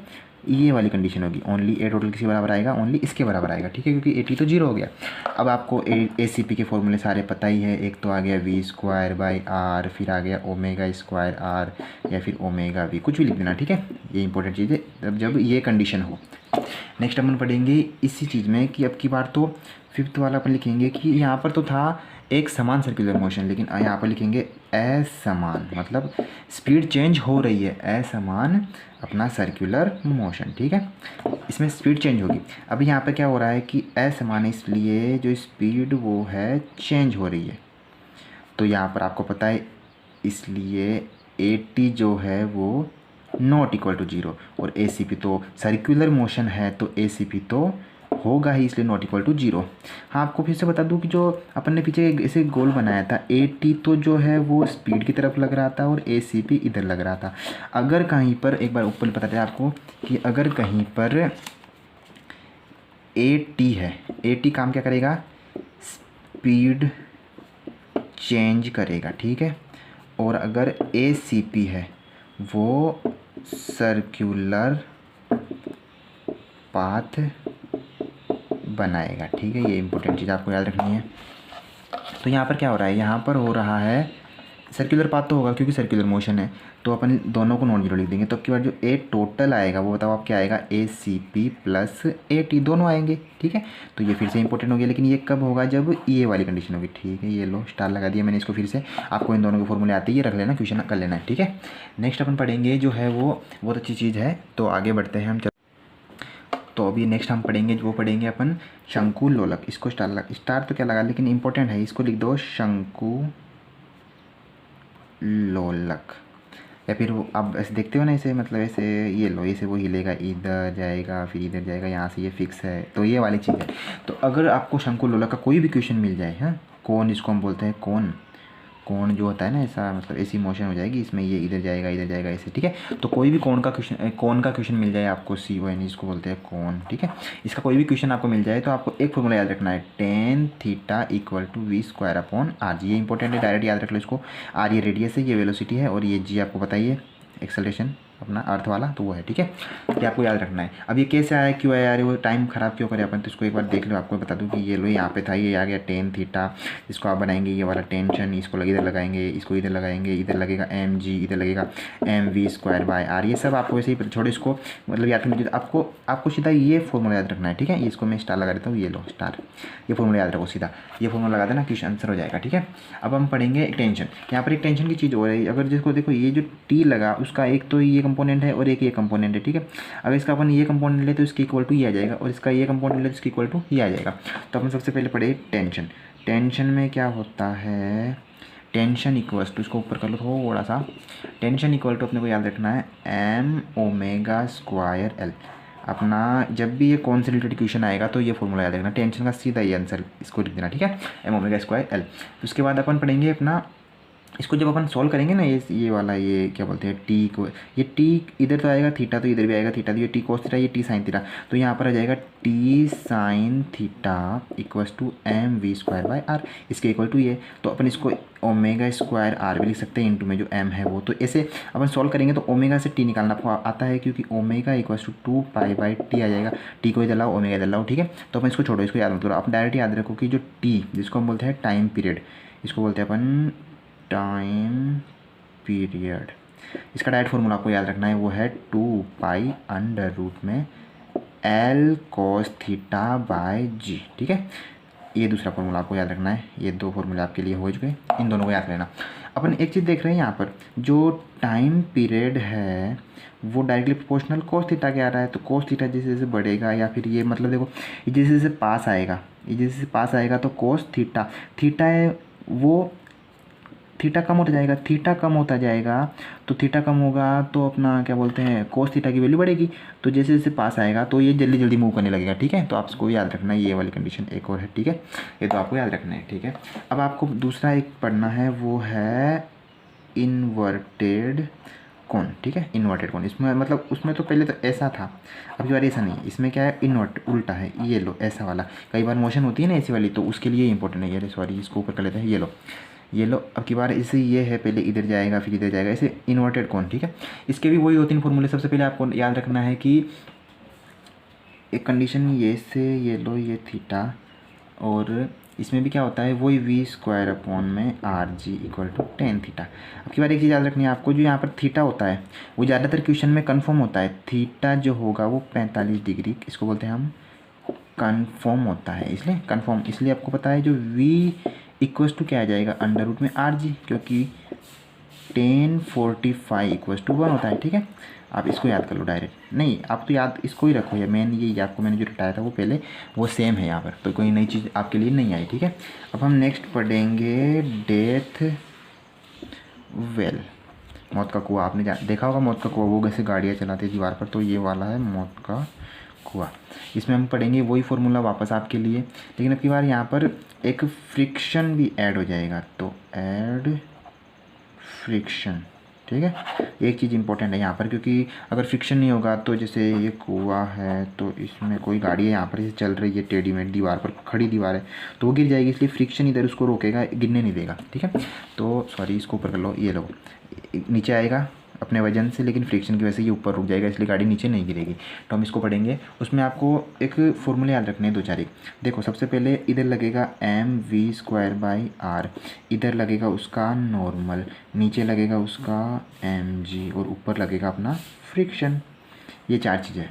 ये वाली कंडीशन होगी, ओनली ए टोटल किसी बराबर आएगा, ओनली इसके बराबर आएगा, ठीक है, क्योंकि 80 तो 0 हो गया। अब आपको ए सी पी के फॉर्मूले सारे पता ही है, एक तो आ गया वी स्क्वायर बाई आर, फिर आ गया ओमेगा स्क्वायर आर या फिर ओमेगा वी, कुछ भी लिख देना, ठीक है, ये इंपॉर्टेंट चीज़ है जब ये कंडीशन हो। नेक्स्ट अपन पढ़ेंगे इसी चीज़ में कि अब की बार तो 5th वाला अपन लिखेंगे कि यहाँ पर तो था एक समान सर्कुलर मोशन, लेकिन यहाँ पर लिखेंगे असमान, मतलब स्पीड चेंज हो रही है, असमान अपना सर्कुलर मोशन, ठीक है, इसमें स्पीड चेंज होगी। अभी यहाँ पे क्या हो रहा है कि असमान, इसलिए जो स्पीड वो है चेंज हो रही है, तो यहाँ पर आपको पता है, इसलिए 80 जो है वो नॉट इक्वल टू 0, और ए सी पी तो सर्कुलर मोशन है तो ए सी पी तो होगा ही, इसलिए नॉट इक्वल टू 0। हाँ, आपको फिर से बता दूं कि जो अपन ने पीछे ऐसे गोल बनाया था, 80 तो जो है वो स्पीड की तरफ लग रहा था और ए सी पी इधर लग रहा था। अगर कहीं पर एक बार ऊपर पता चला आपको कि अगर कहीं पर 80 है, 80 काम क्या करेगा, स्पीड चेंज करेगा, ठीक है, और अगर ए सी पी है वो सर्कुलर पाथ बनाएगा। ठीक है, ये इंपॉर्टेंट चीज़ आपको याद रखनी है। तो यहाँ पर क्या हो रहा है, यहाँ पर हो रहा है सर्कुलर पाथ तो होगा क्योंकि सर्कुलर मोशन है, तो अपन दोनों को नॉन जीरो लिख देंगे। तो अब की बार जो ए टोटल आएगा वो बताओ आप क्या आएगा, A C P plus A T दोनों आएंगे। ठीक है, तो ये फिर से इंपॉर्टेंट हो गया, लेकिन ये कब होगा, जब ये वाली कंडीशन होगी। ठीक है, ये लो स्टार लगा दिया मैंने इसको, फिर से आपको इन दोनों के फॉर्मूले आते ही ये रख लेना, क्वेश्चन कर लेना है। ठीक है, नेक्स्ट अपन पढ़ेंगे जो है वो बहुत अच्छी चीज़ है, तो आगे बढ़ते हैं हम। तो अभी नेक्स्ट हम पढ़ेंगे, वो पढ़ेंगे अपन शंकु लोलक। इसको स्टार तो क्या लगा, लेकिन इंपॉर्टेंट है, इसको लिख दो शंकु लोलक। या फिर वो आप ऐसे देखते हो ना, ऐसे मतलब ऐसे ये लो, ऐसे वो हिलेगा, इधर जाएगा फिर इधर जाएगा, यहाँ से ये फिक्स है, तो ये वाली चीज़ है। तो अगर आपको शंकु लोलक का कोई भी क्वेश्चन मिल जाए, हाँ, कौन जिसको हम बोलते हैं, कोण जो होता है ना, ऐसा मतलब ऐसी मोशन हो जाएगी, इसमें ये इधर जाएगा ऐसे। ठीक है, तो कोई भी कोण का क्वेश्चन मिल जाए आपको, सी ओ एन इसको बोलते हैं कोण। ठीक है, इसका कोई भी क्वेश्चन आपको मिल जाए तो आपको एक फॉर्मूला याद रखना है, tan theta equal to V square upon R G. ये इंपॉर्टेंट है, डायरेक्ट याद रख लो इसको। आर ये रेडियस है, ये वेलोसिटी है, और ये जी आपको बताइए एक्सेलरेशन अपना अर्थ वाला, तो वो है। ठीक है, ये आपको याद रखना है। अब ये कैसे आया, क्यों आया, अरे वो टाइम खराब क्यों करें अपन, तो इसको एक बार देख लो। आपको बता दूं कि ये लो यहाँ पे था, ये आ गया टेन थीटा, इसको आप बनाएंगे ये वाला टेंशन, इसको इधर लगाएंगे, इसको इधर लगाएंगे, इधर लगेगा एम जी, इधर लगेगा M V square by R. ये सब आपको वैसे ही छोड़ो, इसको मतलब याद करना चाहिए। आपको सीधा ये फॉर्मूला याद रखना है। ठीक है, इसको मैं स्टार लगा देता हूँ, ये लो स्टार, ये फॉर्मूला याद रखो, सीधा ये फॉर्मूला लगा देना, क्वेश्चन आंसर हो जाएगा। ठीक है, अब हम पढ़ेंगे टेंशन। यहाँ पर एक टेंशन की चीज़ हो रही है, अगर जिसको देखो ये जो टी लगा उसका एक तो ये कंपोनेंट है और एक ये कंपोनेंट है। ठीक है, अगर इसका अपन ये कंपोनेंट ले तो इसकी इक्वल टू ये आ जाएगा, और इसका ये कंपोनेंट ले तो इसकी इक्वल टू ये आ जाएगा। तो अपन सबसे पहले पढ़े टेंशन। टेंशन में क्या होता है, टेंशन इक्वल्स टू, इसको ऊपर कर लो थोड़ा सा, टेंशन इक्वल टू अपने को याद रखना है एम ओमेगा स्क्वायर एल। अपना जब भी ये कौन से रिलेटेड क्वेश्चन आएगा तो ये फॉर्मूला याद रखना, टेंशन का सीधा ये आंसर इसको लिख देना। ठीक है, एम ओमेगा स्क्वायर एल। उसके बाद अपन पढ़ेंगे अपना, इसको जब अपन सॉल्व करेंगे ना, ये वाला ये क्या बोलते हैं टी को, ये टी इधर तो आएगा थीटा, तो इधर भी आएगा थीटा, तो ये टी कोस थीटा, ये टी साइन थीटा, तो यहाँ पर आ जाएगा T sine theta equals to M V square by R, इसके इक्वल टू ये। तो अपन इसको ओमेगा स्क्वायर आर भी लिख सकते हैं, इंटू में जो एम है वो। तो ऐसे अपन सॉल्व करेंगे तो ओमेगा से टी निकालना आपको आता है, क्योंकि ओमेगा इक्वल्स टू 2 पाई/टी आ जाएगा। टी को इधर लाओ, ओमेगा इधर लाओ। ठीक है, तो अपन इसको छोड़ो, इसको याद मत करो, आप डायरेक्ट याद रखो कि जो टी जिसको हम बोलते हैं टाइम पीरियड, इसको बोलते हैं अपन टाइम पीरियड, इसका डायरेक्ट फॉर्मूला आपको याद रखना है, वो है 2 पाई अंडर रूट में एल कोस थीटा बाय जी। ठीक है, ये दूसरा फॉर्मूला आपको याद रखना है। ये दो फॉर्मूले आपके लिए हो चुके, इन दोनों को याद लेना। अपन एक चीज़ देख रहे हैं यहाँ पर, जो टाइम पीरियड है वो डायरेक्टली प्रोपोर्शनल कोस थीटा के आ रहा है। तो कोस थीटा जैसे जैसे बढ़ेगा, या फिर ये मतलब देखो ये जैसे जैसे पास आएगा, ये जैसे जैसे पास आएगा तो कोस थीटा है वो थीटा कम होता जाएगा, थीटा कम होता जाएगा, तो थीटा कम होगा तो अपना क्या बोलते हैं कोस थीटा की वैल्यू बढ़ेगी। तो जैसे जैसे पास आएगा तो ये जल्दी जल्दी मूव करने लगेगा। ठीक है, तो आप इसको याद रखना है, ये वाली कंडीशन एक और है। ठीक है, ये तो आपको याद रखना है। ठीक है, अब आपको दूसरा एक पढ़ना है, वो है इन्वर्टेड कोण। ठीक है, इन्वर्टेड कोण, इसमें मतलब उसमें तो पहले तो ऐसा था, अब की बार ऐसा नहीं, इसमें क्या है उल्टा है। ये लो ऐसा वाला, कई बार मोशन होती है ना ऐसी वाली, तो उसके लिए इंपॉर्टेंट है। ये सॉरी, इसको ऊपर कर लेते हैं, ये लो अब की बार इसे ये है, पहले इधर जाएगा फिर इधर जाएगा, ऐसे इन्वर्टेड कोण। ठीक है, इसके भी वही 2-3 फॉर्मूले। सबसे पहले आपको याद रखना है कि एक कंडीशन ये से, ये लो ये थीटा, और इसमें भी क्या होता है वही वी स्क्वायर अपॉन में R G equal to tan theta. अब की बार एक चीज़ याद रखनी है आपको, जो यहाँ पर थीटा होता है वो ज़्यादातर क्वेश्चन में कन्फर्म होता है। थीटा जो होगा वो 45 डिग्री, इसको बोलते हैं हम कन्फर्म होता है, इसलिए कन्फर्म, इसलिए आपको पता है जो वी इक्वल्स टू क्या आ जाएगा अंडर रूट में आर जी, क्योंकि 1045 इक्वल्स टू 1 होता है। ठीक है, आप इसको याद कर लो डायरेक्ट, नहीं आप तो याद इसको ही रखो, या ये आपको मैंने जो बताया था वो पहले वो सेम है यहाँ पर, तो कोई नई चीज़ आपके लिए नहीं आई। ठीक है, अब हम नेक्स्ट पढ़ेंगे डेथ वेल, मौत का कुआं। आपने देखा होगा मौत का कुआं, वो कैसे गाड़ियाँ चलाते दीवार पर, तो ये वाला है मौत का कुआं। इसमें हम पढ़ेंगे वही फॉर्मूला वापस आपके लिए, लेकिन अब की बार यहाँ पर एक फ्रिक्शन भी ऐड हो जाएगा, तो ऐड फ्रिक्शन। ठीक है, एक चीज़ इंपॉर्टेंट है यहाँ पर, क्योंकि अगर फ्रिक्शन नहीं होगा तो जैसे ये कुआं है तो इसमें कोई गाड़ी है यहाँ पर इसे चल रही है टेढ़ी मेढ़ी दीवार पर, खड़ी दीवार है तो वो गिर जाएगी, इसलिए फ्रिक्शन इधर उसको रोकेगा, गिरने नहीं देगा। ठीक है, तो सॉरी इसको ऊपर कर लो, ये लो नीचे आएगा अपने वजन से, लेकिन फ्रिक्शन की वजह से ये ऊपर रुक जाएगा, इसलिए गाड़ी नीचे नहीं गिरेगी। तो हम इसको पढ़ेंगे। उसमें आपको एक फॉर्मूले याद रखने हैं 2-4 एक। देखो सबसे पहले इधर लगेगा mv²/r, इधर लगेगा उसका नॉर्मल, नीचे लगेगा उसका mg और ऊपर लगेगा अपना फ्रिक्शन। ये 4 चीज़ें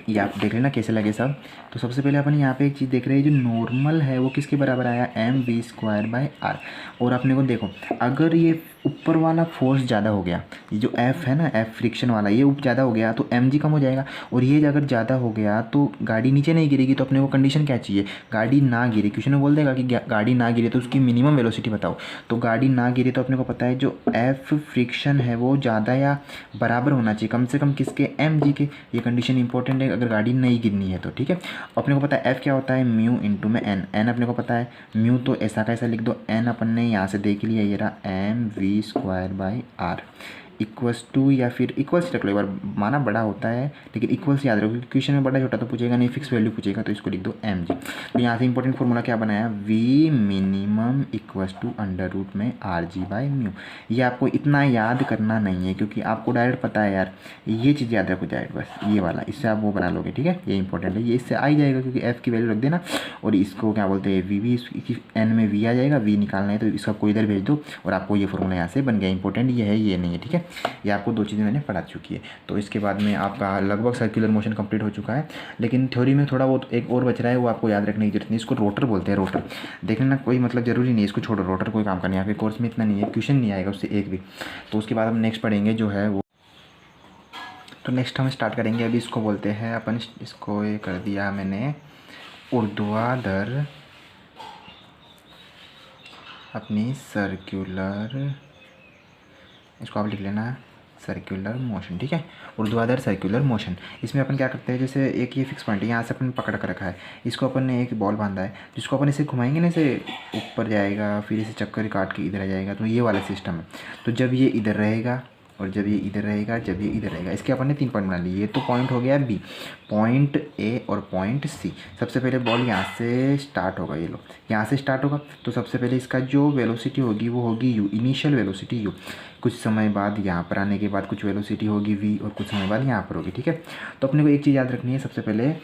ये आप देख लेना कैसे लगे सब। तो सबसे पहले अपन यहाँ पे एक चीज़ देख रहे हैं, जो नॉर्मल है वो किसके बराबर आया, mv²/r। और अपने को देखो अगर ये ऊपर वाला फोर्स ज़्यादा हो गया, ये जो F है ना, F फ्रिक्शन वाला, ये ज़्यादा हो गया तो mg कम हो जाएगा। और ये अगर ज़्यादा हो गया तो गाड़ी नीचे नहीं गिरेगी। तो अपने को कंडीशन क्या चाहिए, गाड़ी ना गिरे। क्वेश्चन में बोल देगा कि गाड़ी ना गिरे तो उसकी मिनिमम वेलोसिटी बताओ। तो गाड़ी ना गिरे तो अपने को पता है जो F फ्रिक्शन है वो ज़्यादा या बराबर होना चाहिए कम से कम किसके, mg के। ये कंडीशन इंपॉर्टेंट है अगर गाड़ी नहीं गिरनी है तो, ठीक है। अपने को पता है F क्या होता है, म्यू इंटू में n। n अपने को पता है, म्यू तो ऐसा कैसा लिख दो, n अपन ने यहाँ से देख लिया, ये रहा mv²/r इक्वल्स टू, या फिर इक्वल्स रख लो एक बार, माना बड़ा होता है लेकिन इक्वल्स याद रखो क्योंकि क्वेश्चन में बड़ा छोटा तो पूछेगा नहीं, फिक्स वैल्यू पूछेगा, तो इसको लिख दो mg। तो यहाँ से इंपॉर्टेंट फॉर्मूला क्या बनाया, v मिनिमम इक्वल्स टू √ में rg/μ। ये आपको इतना याद करना नहीं है क्योंकि आपको डायरेक्ट पता है यार, ये चीज़ याद रखो डायरेक्ट बस, ये वाला इससे आप वो बना लोगे, ठीक है। ये इंपॉर्टेंट है, ये इससे आ ही जाएगा क्योंकि f की वैल्यू रख देना और इसको क्या बोलते हैं v, n में v आ जाएगा, v निकालना है तो इसका कोई इधर भेज दो और आपको ये फॉर्मूला यहाँ से बन गया। इंपॉर्टेंट ये है, ये नहीं है, ठीक है। ये आपको 2 चीज़ें मैंने पढ़ा चुकी है। तो इसके बाद में आपका लगभग सर्कुलर मोशन कंप्लीट हो चुका है, लेकिन थ्योरी में थोड़ा बहुत एक और बच रहा है, वो आपको याद रखने की जरूरत नहीं। इसको रोटर बोलते हैं, रोटर देख लेना, कोई मतलब जरूरी नहीं है, इसको छोड़ो, रोटर कोई काम का नहीं है, आपके कोर्स में इतना नहीं है, क्वेश्चन नहीं आएगा उससे एक भी। तो उसके बाद हम नेक्स्ट पढ़ेंगे जो है वो, तो नेक्स्ट हम स्टार्ट करेंगे अभी, इसको बोलते हैं अपन, इसको ये कर दिया मैंने ऊर्ध्वाधर अपनी सर्कुलर, इसको आप लिख लेना सर्कुलर मोशन, ठीक है। ऊर्ध्वाधर सर्कुलर मोशन, इसमें अपन क्या करते हैं, जैसे एक ये फिक्स पॉइंट है, यहाँ से अपन पकड़ कर रखा है, इसको अपन ने एक बॉल बांधा है, जिसको अपन इसे घुमाएंगे ना, इसे ऊपर जाएगा, फिर इसे चक्कर काट के इधर आ जाएगा, तो ये वाला सिस्टम है। तो जब ये इधर रहेगा और जब ये इधर रहेगा, जब ये इधर रहेगा, इसके अपन ने 3 पॉइंट बना लिए। ये तो पॉइंट हो गया बी, पॉइंट ए और पॉइंट सी। सबसे पहले बॉल यहाँ से स्टार्ट होगा, ये लो यहाँ से स्टार्ट होगा, तो सबसे पहले इसका जो वेलोसिटी होगी वो होगी यू, इनिशियल वेलोसिटी यू। कुछ समय बाद यहाँ पर आने के बाद कुछ वेलोसिटी होगी वी और कुछ समय बाद यहाँ पर होगी, ठीक है। तो अपने को एक चीज़ याद रखनी है, सबसे पहले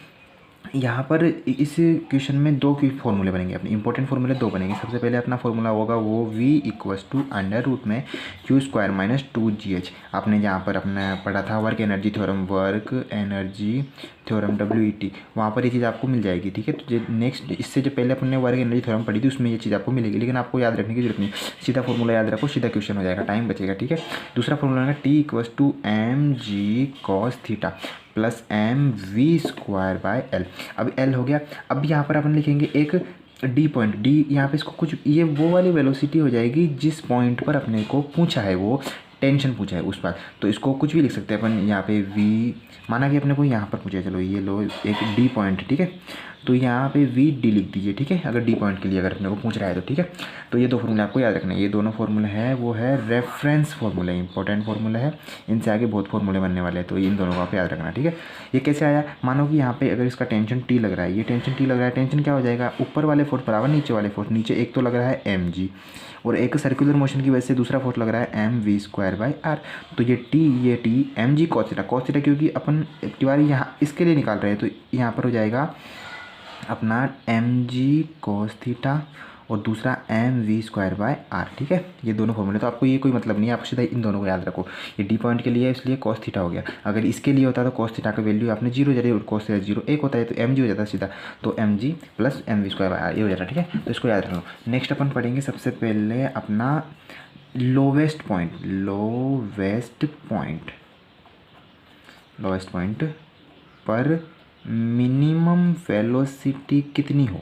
यहाँ पर इस क्वेश्चन में 2 की फॉर्मूले बनेंगे, अपने इंपॉर्टेंट फॉर्मूले 2 बनेंगे। सबसे पहले अपना फॉर्मूला होगा वो v इक्वल्स टू √ में q² - 2gh। आपने जहाँ पर अपना पढ़ा था work energy theorem, work energy theorem WET, वहाँ पर ये चीज़ आपको मिल जाएगी, ठीक है। तो नेक्स्ट इससे जो पहले अपने वर्क एनर्जी थ्योरम पढ़ी थी उसमें ये चीज़ आपको मिलेगी, लेकिन आपको याद रखने की जरूरत नहीं, सीधा फॉर्मूला याद रखो, सीधा क्वेश्चन हो जाएगा, टाइम बचेगा, ठीक है। दूसरा फॉर्मूला है t equals to mg cos theta plus mv²/l। अब l हो गया, अब यहाँ पर अपन लिखेंगे एक डी पॉइंट, डी यहाँ पे इसको कुछ, ये वो वाली वेलोसिटी हो जाएगी जिस पॉइंट पर अपने को पूछा है, वो टेंशन पूछा है उस पर। तो इसको कुछ भी लिख सकते हैं अपन, यहाँ पे v माना कि अपने को यहाँ पर पूछा है, चलो ये लो एक डी पॉइंट, ठीक है। तो यहाँ पे वी डी लिख दीजिए, ठीक है, अगर डी पॉइंट के लिए अगर अपने को पूछ रहा है तो, ठीक है। तो ये 2 फॉर्मूले आपको याद रखना है, ये दोनों फॉर्मूले हैं वो है रेफरेंस फॉर्मूला, इंपॉर्टेंट फॉर्मूला है, इनसे आगे बहुत फॉर्मूले बनने वाले हैं, तो इन दोनों को आप याद रखना, ठीक है। ये कैसे आया, मानो कि यहाँ पे अगर इसका टेंशन टी लग रहा है, ये टेंशन टी लग रहा है, टेंशन क्या हो जाएगा, ऊपर वाले फोर्स बराबर नीचे वाले फोर्स, नीचे एक तो लग रहा है mg और एक सर्कुलर मोशन की वजह से दूसरा फोर्स लग रहा है mv²/r। तो ये टी mg cos थीटा, क्योंकि अपन एक बार यहाँ इसके लिए निकाल रहे हैं, तो यहाँ पर हो जाएगा अपना mg cos थीटा और दूसरा mv²/r, ठीक है। ये दोनों फॉर्मूले, तो आपको ये कोई मतलब नहीं है, आप सीधा इन दोनों को याद रखो। ये डी पॉइंट के लिए है इसलिए cos थीटा हो गया, अगर इसके लिए होता तो cos थीटा का वैल्यू आपने 0 हो जाती और cos थीटा 0 1 होता है तो mg हो जाता है सीधा, तो mg प्लस mv²/r ये हो जाता है, ठीक है। तो इसको याद रखो। नेक्स्ट अपन पढ़ेंगे सबसे पहले अपना लोवेस्ट पॉइंट पर मिनिमम वेलोसिटी कितनी हो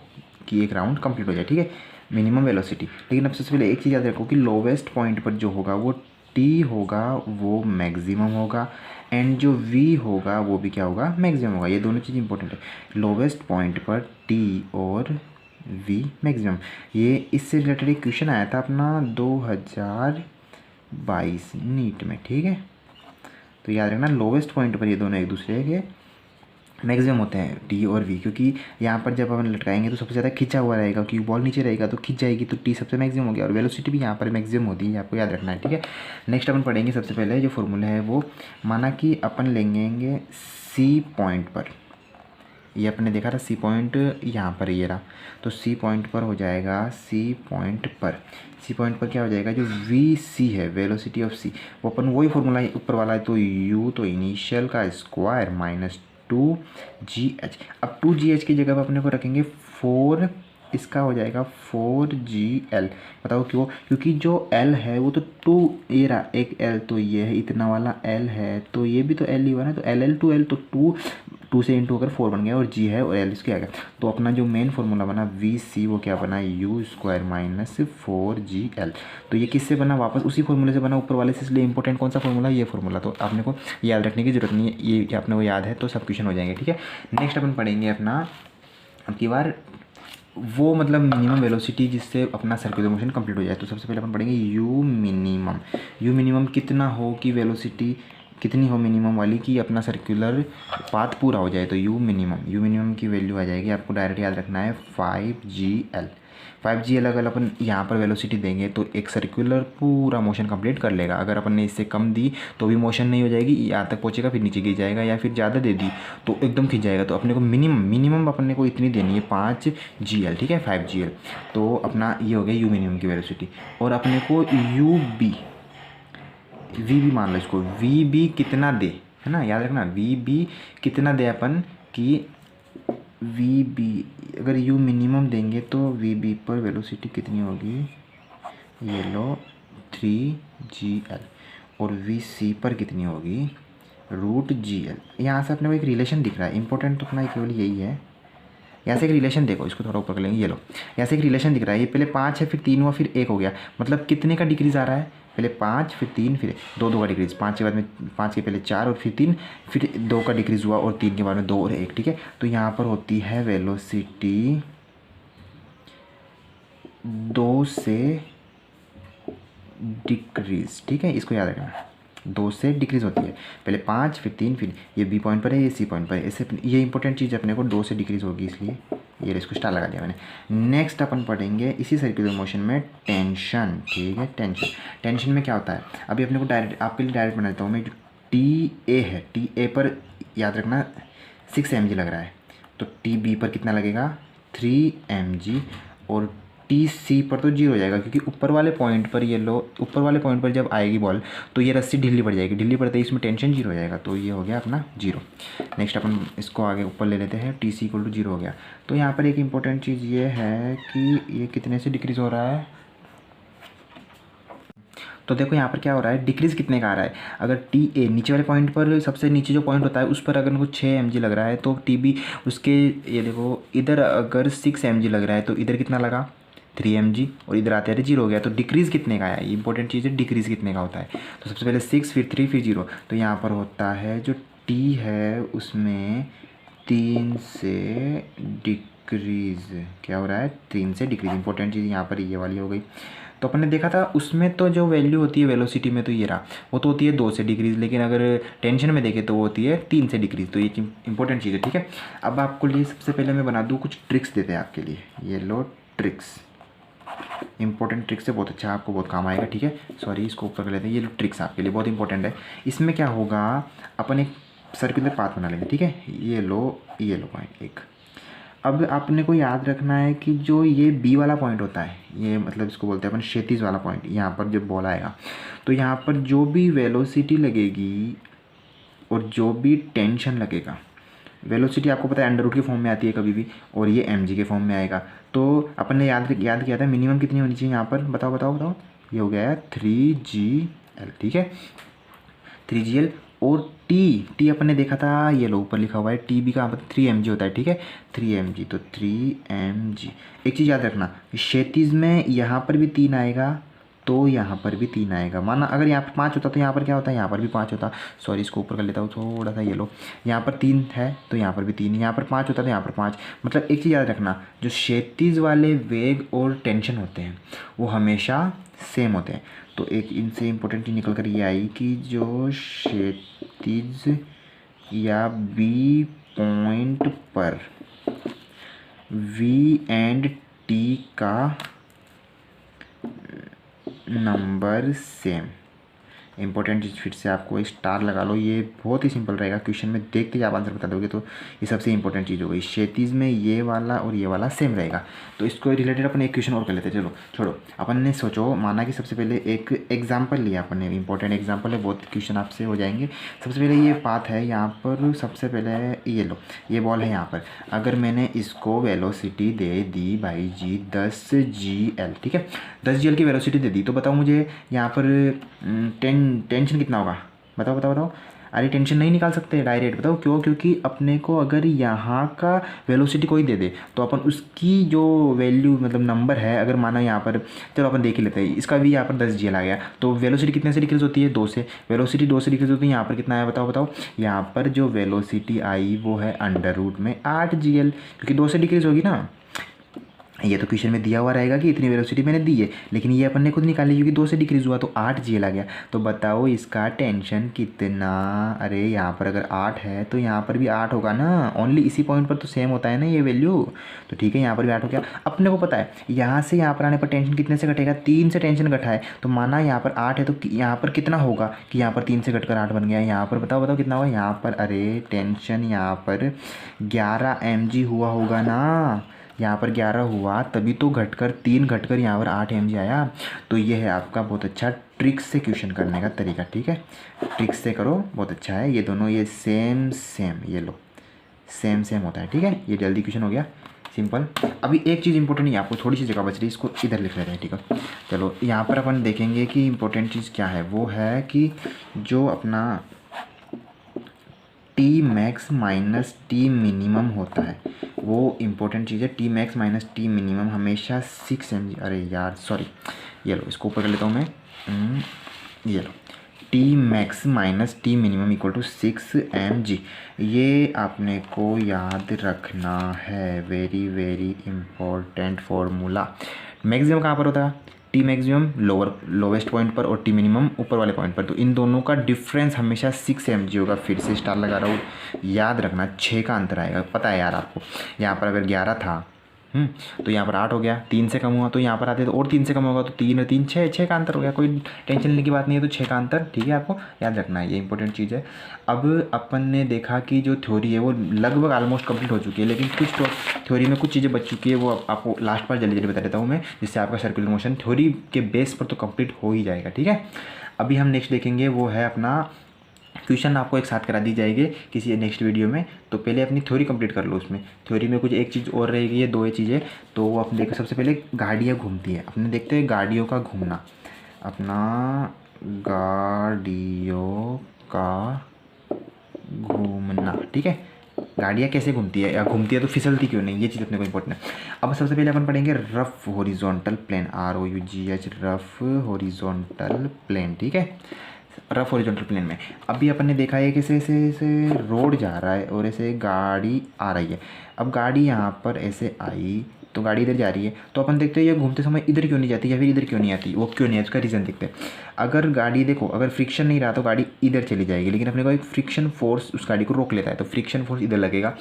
कि एक राउंड कंप्लीट हो जाए, ठीक है, मिनिमम वेलोसिटी। लेकिन अब सबसे पहले एक चीज़ याद रखो कि लोवेस्ट पॉइंट पर जो होगा वो टी होगा, वो मैक्सिमम होगा, एंड जो वी होगा वो भी क्या होगा, मैक्सिमम होगा। ये दोनों चीज़ इंपॉर्टेंट है, लोवेस्ट पॉइंट पर टी और वी मैक्सिमम। ये इससे रिलेटेड एक क्वेश्चन आया था अपना 2022 नीट में, ठीक है। तो याद रखना लोवेस्ट पॉइंट पर ये दोनों एक दूसरे के मैक्सिमम होते हैं टी और वी, क्योंकि यहाँ पर जब अपन लटकाएंगे तो सबसे ज़्यादा खिंचा हुआ रहेगा, क्योंकि बॉल नीचे रहेगा तो खिंच जाएगी, तो टी सबसे मैक्सिमम हो गया, और वेलोसिटी भी यहाँ पर मैक्सिमम होती है, आपको याद रखना है, ठीक है। नेक्स्ट अपन पढ़ेंगे सबसे पहले जो फॉर्मूला है वो, माना कि अपन लेंगे सी पॉइंट पर, ये अपने देखा था सी पॉइंट यहाँ पर ये रहा, तो सी पॉइंट पर हो जाएगा, सी पॉइंट पर क्या हो जाएगा, जो वी सी है वेलोसिटी ऑफ सी, वो अपन वही फॉर्मूला ऊपर वाला है, तो यू तो इनिशियल का स्क्वायर माइनस 2GH। अब 2GH की जगह पर अपने को रखेंगे 4, इसका हो जाएगा 4GL। बताओ क्यों? क्योंकि जो L है वो तो 2, ये रहा एक L, तो ये है इतना वाला L है, तो ये भी तो L ही हुआ ना, तो LL 2L, तो 2 से इंटू होकर 4 बन गया, और G है और L इसके आ गया, तो अपना जो मेन फॉर्मूला बना VC वो क्या बना, यू स्क्वायर माइनस 4GL। तो ये किससे बना, वापस उसी फॉर्मूले से बना ऊपर वाले से, इसलिए इंपॉर्टेंट कौन सा फॉर्मूला, ये फॉर्मूला, तो आपने को याद रखने की जरूरत नहीं है, ये आपने को याद है तो सब क्वेश्चन हो जाएंगे, ठीक है। नेक्स्ट अपन पढ़ेंगे अपना अब की बार वो मतलब मिनिमम वेलोसिटी जिससे अपना सर्कुलर मोशन कंप्लीट हो जाए। तो सबसे पहले अपन पढ़ेंगे यू मिनिमम कितना हो कि वेलोसिटी कितनी हो मिनिमम वाली कि अपना सर्कुलर पाथ पूरा हो जाए। तो यू मिनिमम की वैल्यू आ जाएगी, आपको डायरेक्ट याद रखना है 5GL अगर अपन यहाँ पर वेलोसिटी देंगे तो एक सर्कुलर पूरा मोशन कंप्लीट कर लेगा। अगर अपन ने इससे कम दी तो भी मोशन नहीं हो जाएगी, यहाँ तक पहुँचेगा फिर नीचे गिर जाएगा, या फिर ज़्यादा दे दी तो एकदम खिंच जाएगा। तो अपने को मिनिमम अपने को इतनी देनी है 5GL, ठीक है 5GL। तो अपना ये हो गया यू मिनिमम की वेलोसिटी। और अपने को वी बी मान लो इसको, वी बी कितना दे, है ना, याद रखना वी बी कितना दे अपन कि वी बी अगर यू मिनिमम देंगे तो वी बी पर वेलोसिटी कितनी होगी, ये लो 3GL, और वी सी पर कितनी होगी √GL। यहाँ से अपने को एक रिलेशन दिख रहा है, इंपॉर्टेंट तो अपना केवल यही है। यहाँ से एक रिलेशन देखो, इसको थोड़ा ऊपर कर लेंगे, ये लो यहाँ से एक रिलेशन दिख रहा है, ये पहले 5 है फिर 3 हुआ फिर 1 हो गया, मतलब कितने का डिक्रीज आ रहा है, पहले 5 फिर 3 फिर 2 का डिक्रीज, 5 के बाद में 5 के पहले 4 और फिर 3 फिर 2 का डिक्रीज हुआ, और 3 के बाद में 2 और 1, ठीक है। तो यहाँ पर होती है वेलोसिटी 2 से डिक्रीज, ठीक है, इसको याद रखना 2 से डिक्रीज होती है, पहले 5 फिर 3 फिर ये बी पॉइंट पर है ये सी पॉइंट पर है, इससे ये इंपॉर्टेंट चीज़ अपने को 2 से डिक्रीज होगी, इसलिए ये इसको स्टार लगा दिया मैंने। नेक्स्ट अपन पढ़ेंगे इसी सर्कुलर मोशन में टेंशन, ठीक है। टेंशन में क्या होता है, अभी अपने को डायरेक्ट आपके लिए डायरेक्ट बना देता हूँ मैं। TA है, TA पर याद रखना 6 mg लग रहा है, तो TB पर कितना लगेगा 3 mg, और TC पर तो 0 हो जाएगा, क्योंकि ऊपर वाले पॉइंट पर ये लो, ऊपर वाले पॉइंट पर जब आएगी बॉल तो ये रस्सी ढीली पड़ जाएगी, ढीली पड़ते ही इसमें टेंशन 0 हो जाएगा, तो ये हो गया अपना 0। नेक्स्ट अपन इसको आगे ऊपर ले लेते हैं, TC = 0 हो गया। तो यहाँ पर एक इंपॉर्टेंट चीज़ ये है कि ये कितने से डिक्रीज़ हो रहा है, तो देखो यहाँ पर क्या हो रहा है, डिक्रीज़ कितने का आ रहा है। अगर TA नीचे वाले पॉइंट पर, सबसे नीचे जो पॉइंट होता है उस पर अगर कुछ 6 mg लग रहा है, तो TB उसके ये देखो इधर अगर 6 mg लग रहा है तो इधर कितना लगा 3 mg, और इधर आते आते 0 हो गया। तो डिक्रीज़ कितने का आया, ये इंपॉर्टेंट चीज़ है, डिक्रीज़ कितने का होता है। तो सबसे पहले 6 फिर 3 फिर 0, तो यहाँ पर होता है जो T है उसमें 3 से डिक्रीज़, क्या हो रहा है 3 से डिक्रीज़। इंपॉर्टेंट चीज़ यहाँ पर ये वाली हो गई। तो अपन ने देखा था उसमें तो जो वैल्यू होती है वेलोसिटी में तो ये रहा, वो तो होती है 2 से डिक्रीज़, लेकिन अगर टेंशन में देखें तो वो होती है 3 से डिक्रीज़। तो ये इंपॉर्टेंट चीज़ है, ठीक है। अब आपको लिए सबसे पहले मैं बना दूँ कुछ ट्रिक्स देते हैं आपके लिए, ये लो ट्रिक्स, इंपॉर्टेंट ट्रिक्स है, बहुत अच्छा आपको बहुत काम आएगा, ठीक है। सॉरी इसको ऊपर कर लेते हैं, ये लो ट्रिक्स आपके लिए बहुत इंपॉर्टेंट है। इसमें क्या होगा, अपन एक सर्कुलर पाथ बना लेंगे, ठीक है, ये लो पॉइंट एक। अब आपने को याद रखना है कि जो ये बी वाला पॉइंट होता है, ये मतलब इसको बोलते हैं अपन क्षैतिज वाला पॉइंट, यहाँ पर जब बॉल आएगा तो यहाँ पर जो भी वेलोसिटी लगेगी और जो भी टेंशन लगेगा, वेलोसिटी आपको पता है अंडर रूट के फॉर्म में आती है कभी भी, और ये mg के फॉर्म में आएगा। तो अपन ने याद किया था मिनिमम कितनी होनी चाहिए यहाँ पर, बताओ, ये हो गया 3GL, ठीक है 3GL। और टी अपन ने देखा था, ये लो ऊपर लिखा हुआ है TB का मतलब 3 mg होता है, ठीक है 3 mg, तो 3 mg। एक चीज़ याद रखना, क्षैतिज में यहाँ पर भी 3 आएगा तो यहाँ पर भी 3 आएगा। माना अगर यहाँ पर 5 होता तो यहाँ पर क्या होता है, यहाँ पर भी 5 होता। सॉरी इसको ऊपर कर लेता हूँ थोड़ा सा, ये लो यहाँ पर 3 है तो यहाँ पर भी 3, यहाँ पर 5 होता तो यहाँ पर 5। मतलब एक चीज़ याद रखना, जो क्षैतिज वाले वेग और टेंशन होते हैं वो हमेशा सेम होते हैं। तो एक इनसे इम्पोर्टेंट चीज़ निकल कर ये आई कि जो क्षैतिज या बी पॉइंट पर वी एंड टी का नंबर सेम। इंपॉर्टेंट चीज़ फिर से आपको स्टार लगा लो, ये बहुत ही सिंपल रहेगा, क्वेश्चन में देखते ही आप आंसर बता दोगे, तो ये सबसे इंपॉर्टेंट चीज़ हो गई। क्षैतिज में ये वाला और ये वाला सेम रहेगा। तो इसको रिलेटेड अपन एक क्वेश्चन और कर लेते हैं। चलो छोड़ो, अपन ने सोचो, माना कि सबसे पहले एक एग्जाम्पल लिया अपन ने, इंपॉर्टेंट एग्जाम्पल है, बहुत क्वेश्चन आपसे हो जाएंगे। सबसे पहले ये पाथ है यहाँ पर, सबसे पहले ये लो, ये बॉल है यहाँ पर, अगर मैंने इसको वेलोसिटी दे दी भाई जी 10 GL, ठीक है, 10 GL की वेलोसिटी दे दी, तो बताओ मुझे यहाँ पर टेंशन कितना होगा, बताओ बताओ बताओ। अरे टेंशन नहीं निकाल सकते डायरेक्ट, बताओ क्यों? क्योंकि अपने को अगर यहाँ का वेलोसिटी कोई दे दे तो अपन उसकी जो वैल्यू मतलब नंबर है, अगर माना यहाँ पर, चलो अपन देख ही लेते हैं, इसका भी यहाँ पर 10 GL आ गया, तो वेलोसिटी कितने से डिक्रीज होती है? 2 से। वेलोसिटी 2 से डिक्रीज होती है, यहाँ पर कितना आया बताओ बताओ। यहाँ पर जो वेलोसिटी आई वो है √8 GL, क्योंकि 2 से डिक्रीज होगी ना। ये तो क्वेश्चन में दिया हुआ रहेगा कि इतनी वेलोसिटी मैंने दी है, लेकिन ये अपन ने खुद निकाली क्योंकि 2 से डिक्रीज हुआ तो 8 GL आ गया। तो बताओ इसका टेंशन कितना? अरे यहाँ पर अगर 8 है तो यहाँ पर भी 8 होगा ना, ओनली इसी पॉइंट पर तो सेम होता है ना ये वैल्यू। तो ठीक है, यहाँ पर भी 8 हो गया। अपने को पता है यहाँ से यहाँ पर आने पर टेंशन कितने से घटेगा? 3 से टेंशन घटा है, तो माना यहाँ पर 8 है तो यहाँ पर कितना होगा कि यहाँ पर 3 से घटकर 8 बन गया। यहाँ पर बताओ बताओ कितना होगा यहाँ पर? अरे टेंशन यहाँ पर 11 mg हुआ होगा ना, यहाँ पर 11 हुआ तभी तो घटकर 3 घटकर यहाँ पर 8 mg आया। तो ये है आपका बहुत अच्छा ट्रिक्स से क्वेश्चन करने का तरीका, ठीक है, ट्रिक्स से करो, बहुत अच्छा है। ये दोनों ये सेम सेम, ये लो सेम सेम होता है, ठीक है। ये जल्दी क्वेश्चन हो गया, सिंपल। अभी एक चीज़ इंपॉर्टेंट है, आपको थोड़ी सी जगह बच रही है, इसको इधर लिख लेते हैं, ठीक है। चलो यहाँ पर अपन देखेंगे कि इंपॉर्टेंट चीज़ क्या है, वो है कि जो अपना T max minus T minimum होता है, वो इम्पोर्टेंट चीज़ है। T max minus T minimum हमेशा 6 mg, अरे यार सॉरी, ये लो इसको ऊपर कर लेता हूँ मैं, ये लो, T max minus T minimum equal to 6 mg। ये आपने को याद रखना है, very very important formula. Maximum कहाँ पर होता है? टी मैक्सिमम लोवेस्ट पॉइंट पर और टी मिनिमम ऊपर वाले पॉइंट पर, तो इन दोनों का डिफरेंस हमेशा 6 mg होगा। फिर से स्टार लगा रहा हूँ, याद रखना 6 का अंतर आएगा, पता है यार आपको। यहाँ पर अगर 11 था तो यहाँ पर 8 हो गया, 3 से कम हुआ तो यहाँ पर आते तो और 3 से कम होगा, तो 3 और 3 6 का अंतर हो गया। कोई टेंशन लेने की बात नहीं है, तो 6 का अंतर, ठीक है, आपको याद रखना है, ये इंपॉर्टेंट चीज़ है। अब अपन ने देखा कि जो थ्योरी है वो लगभग ऑलमोस्ट कंप्लीट हो चुकी है, लेकिन कुछ तो थ्योरी में कुछ चीज़ें बच चुकी है, वो आपको लास्ट पर जल्दी जल्दी बता देता हूँ मैं, जिससे आपका सर्कुलर मोशन थ्योरी के बेस पर तो कंप्लीट हो ही जाएगा, ठीक है। अभी हम नेक्स्ट देखेंगे वो है अपना क्वेश्चन, आपको एक साथ करा दी जाएगी किसी नेक्स्ट वीडियो में। तो पहले अपनी थ्योरी कंप्लीट कर लो, उसमें थ्योरी में कुछ एक चीज़ और रहेगी, ये 2 चीज़ें। तो वो अपने देखो, सबसे पहले गाड़ियाँ घूमती है, अपने देखते हैं गाड़ियों का घूमना, अपना गाड़ियों का घूमना, ठीक है। गाड़ियाँ कैसे घूमती है, या घूमती है तो फिसलती क्यों नहीं, ये चीज़ अपने को इंपॉर्टेंट है। अब सबसे पहले अपन पढ़ेंगे rough horizontal plane, ROUGH, rough horizontal plane, ठीक है, रफ हॉरिजॉन्टल प्लेन में। अभी अपन ने देखा है कि ऐसे ऐसे रोड जा रहा है और ऐसे गाड़ी आ रही है। अब गाड़ी यहाँ पर ऐसे आई तो गाड़ी इधर जा रही है, तो अपन देखते हैं ये घूमते समय इधर क्यों नहीं जाती या फिर इधर क्यों नहीं आती, वो क्यों नहीं है, उसका रीज़न देखते हैं। अगर गाड़ी देखो, अगर फ्रिक्शन नहीं रहा तो गाड़ी इधर चली जाएगी, लेकिन अपने को एक फ्रिक्शन फोर्स उस गाड़ी को रोक लेता है, तो फ्रिक्शन फोर्स इधर लगेगा,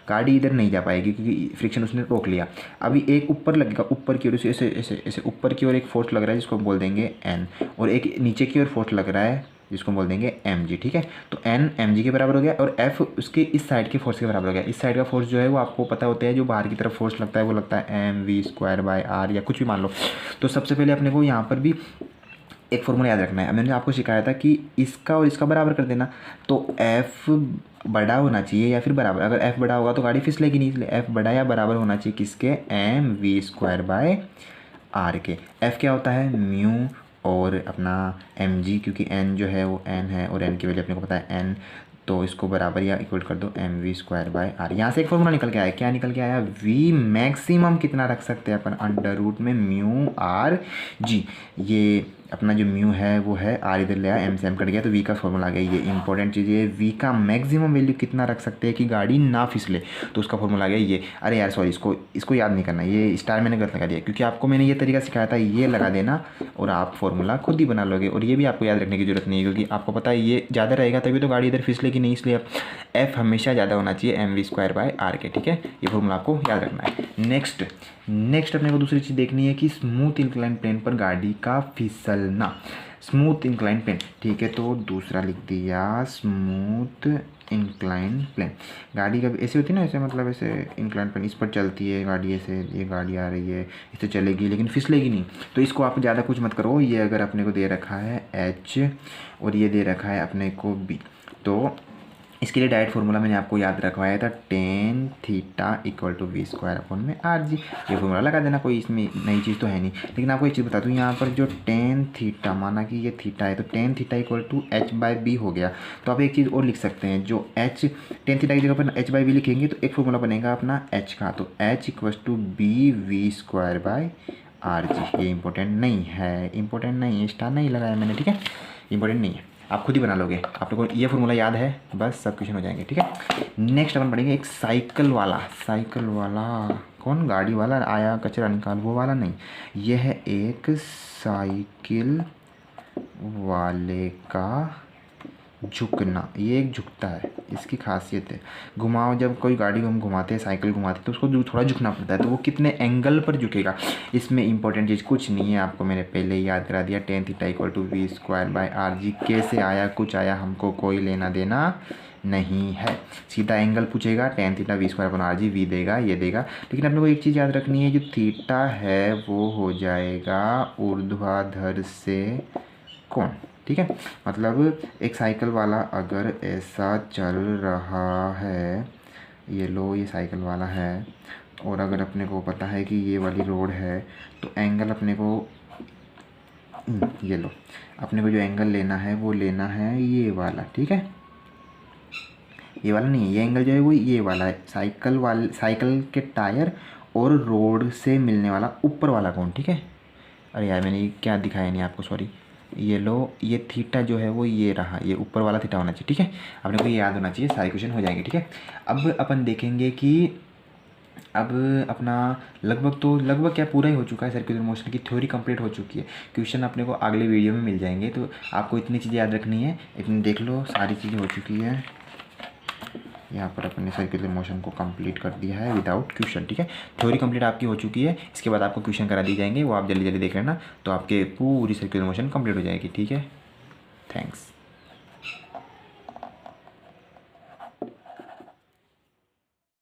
गाड़ी इधर नहीं जा पाएगी क्योंकि फ्रिक्शन उसने रोक लिया। अभी एक ऊपर लगेगा, ऊपर की ओर ऐसे ऐसे ऐसे ऊपर की ओर एक फोर्स लग रहा है जिसको बोल देंगे N, और एक नीचे की ओर फोर्स लग रहा है जिसको बोल देंगे mg, ठीक है। तो n mg के बराबर हो गया और f उसके इस साइड के फोर्स के बराबर हो गया। इस साइड का फोर्स जो है वो आपको पता होता है, जो बाहर की तरफ फोर्स लगता है वो लगता है mv²/r या कुछ भी मान लो। तो सबसे पहले अपने को यहाँ पर भी एक फॉर्मूला याद रखना है। मैंने आपको सिखाया था कि इसका और इसका बराबर कर देना, तो f बड़ा होना चाहिए या फिर बराबर। अगर f बड़ा होगा तो गाड़ी फिसलेगी नहीं, इसलिए f बड़ा या बराबर होना चाहिए किसके, mv²/r के। f क्या होता है, म्यू, और अपना mg, क्योंकि n जो है वो n है और n की वैल्यू अपने को पता है n, तो इसको बराबर या इक्वल कर दो mv²/r। यहाँ से एक फॉर्मूला निकल के आया, क्या निकल के आया, v मैक्सिमम कितना रख सकते हैं अपन, √ में म्यू r g। ये अपना जो म्यू है वो है, r इधर ले आया, m से m कट गया तो v का फॉर्मूला आ गया। ये इंपॉर्टेंट चीज़ है, v का मैक्सिमम वैल्यू कितना रख सकते हैं कि गाड़ी ना फिसले, तो उसका फॉर्मूला आ गया ये। अरे यार सॉरी, इसको याद नहीं करना, ये स्टार मैंने गलत लगा दिया, क्योंकि आपको मैंने ये तरीका सिखाया था, ये लगा देना और आप फॉर्मूला खुद ही बना लोगे। और ये भी आपको याद रखने की जरूरत नहीं है, क्योंकि आपको पता है ये ज़्यादा रहेगा तभी तो गाड़ी इधर फिसलेगी नहीं, इसलिए आप एफ हमेशा ज़्यादा होना चाहिए mv²/r के, ठीक है। ये फॉर्मूला आपको याद रखना है। नेक्स्ट अपने को दूसरी चीज़ देखनी है कि स्मूथ इंक्लाइन प्लेन पर गाड़ी का फिसलना, स्मूथ इंक्लाइन प्लेन, ठीक है। तो दूसरा लिख दिया स्मूथ इंक्लाइन प्लेन। गाड़ी का ऐसे होती है ना, ऐसे मतलब ऐसे इंक्लाइन प्लेन, इस पर चलती है गाड़ी, ऐसे ये गाड़ी आ रही है, इससे चलेगी लेकिन फिसलेगी नहीं। तो इसको आप ज़्यादा कुछ मत करो। ये अगर अपने को दे रखा है एच और ये दे रखा है अपने को बी, तो इसके लिए डायरेक्ट फार्मूला मैंने आपको याद रखवाया था, tan theta equal to v²/r/g। ये फार्मूला लगा देना, कोई इसमें नई चीज़ तो है नहीं। लेकिन आपको एक चीज़ बता दूँ, यहाँ पर जो tan थीटा, माना कि ये थीटा है, तो tan theta equal to h/b हो गया। तो आप एक चीज़ और लिख सकते हैं, जो h tan थीटा की जगह पर h/b लिखेंगे तो एक फार्मूला बनेगा अपना h का, तो h equal to b v²/r/g। ये इंपॉर्टेंट नहीं है, स्टार नहीं लगाया मैंने, ठीक है, इंपॉर्टेंट नहीं है, आप खुद ही बना लोगे। आप लोगों को ये फॉर्मूला याद है, बस सब क्वेश्चन हो जाएंगे, ठीक है। नेक्स्ट अपन पढ़ेंगे एक साइकिल वाला कौन, गाड़ी वाला आया कचरा निकाल वो वाला नहीं, यह है एक साइकिल वाले का झुकना। ये एक झुकता है, इसकी खासियत है। घुमाओ, जब कोई गाड़ी हम घुमाते हैं, साइकिल घुमाते हैं, तो उसको थोड़ा झुकना पड़ता है, तो वो कितने एंगल पर झुकेगा। इसमें इंपॉर्टेंट चीज़ कुछ नहीं है, आपको मैंने पहले ही याद करा दिया, tan theta equal to v²/r/g। कैसे आया, कुछ आया, हमको कोई लेना देना नहीं है। सीधा एंगल पूछेगा, tan थीटा v²/r/g, v देगा, ये देगा। लेकिन अपने को एक चीज़ याद रखनी है, जो थीटा है वो हो जाएगा ऊर्ध्वाधर से कोण, ठीक है। मतलब एक साइकिल वाला अगर ऐसा चल रहा है, ये लो, ये साइकिल वाला है, और अगर अपने को पता है कि ये वाली रोड है, तो एंगल अपने को, ये लो, अपने को जो एंगल लेना है वो लेना है ये वाला, ठीक है। ये वाला नहीं है, ये एंगल जो है वो ये वाला है, साइकिल के टायर और रोड से मिलने वाला ऊपर वाला कोण, ठीक है। अरे यार मैंने क्या दिखाया नहीं आपको, सॉरी। ये लो, ये थीटा जो है वो ये रहा, ये ऊपर वाला थीटा होना चाहिए, ठीक है। अपने को ये याद होना चाहिए, सारे क्वेश्चन हो जाएंगे, ठीक है। अब अपन देखेंगे कि अब अपना लगभग क्या पूरा ही हो चुका है, सर्कुलर मोशन की थ्योरी कंप्लीट हो चुकी है। क्वेश्चन अपने को अगले वीडियो में मिल जाएंगे, तो आपको इतनी चीज़ें याद रखनी है, इतनी देख लो, सारी चीज़ें हो चुकी है। यहाँ पर अपने सर्कुलर मोशन को कंप्लीट कर दिया है विदाउट क्वेश्चन, ठीक है। थ्योरी कंप्लीट आपकी हो चुकी है, इसके बाद आपको क्वेश्चन करा दी जाएंगे, वो आप जल्दी जल्दी देख लेना, तो आपके पूरी सर्कुलर मोशन कंप्लीट हो जाएगी, ठीक है। थैंक्स।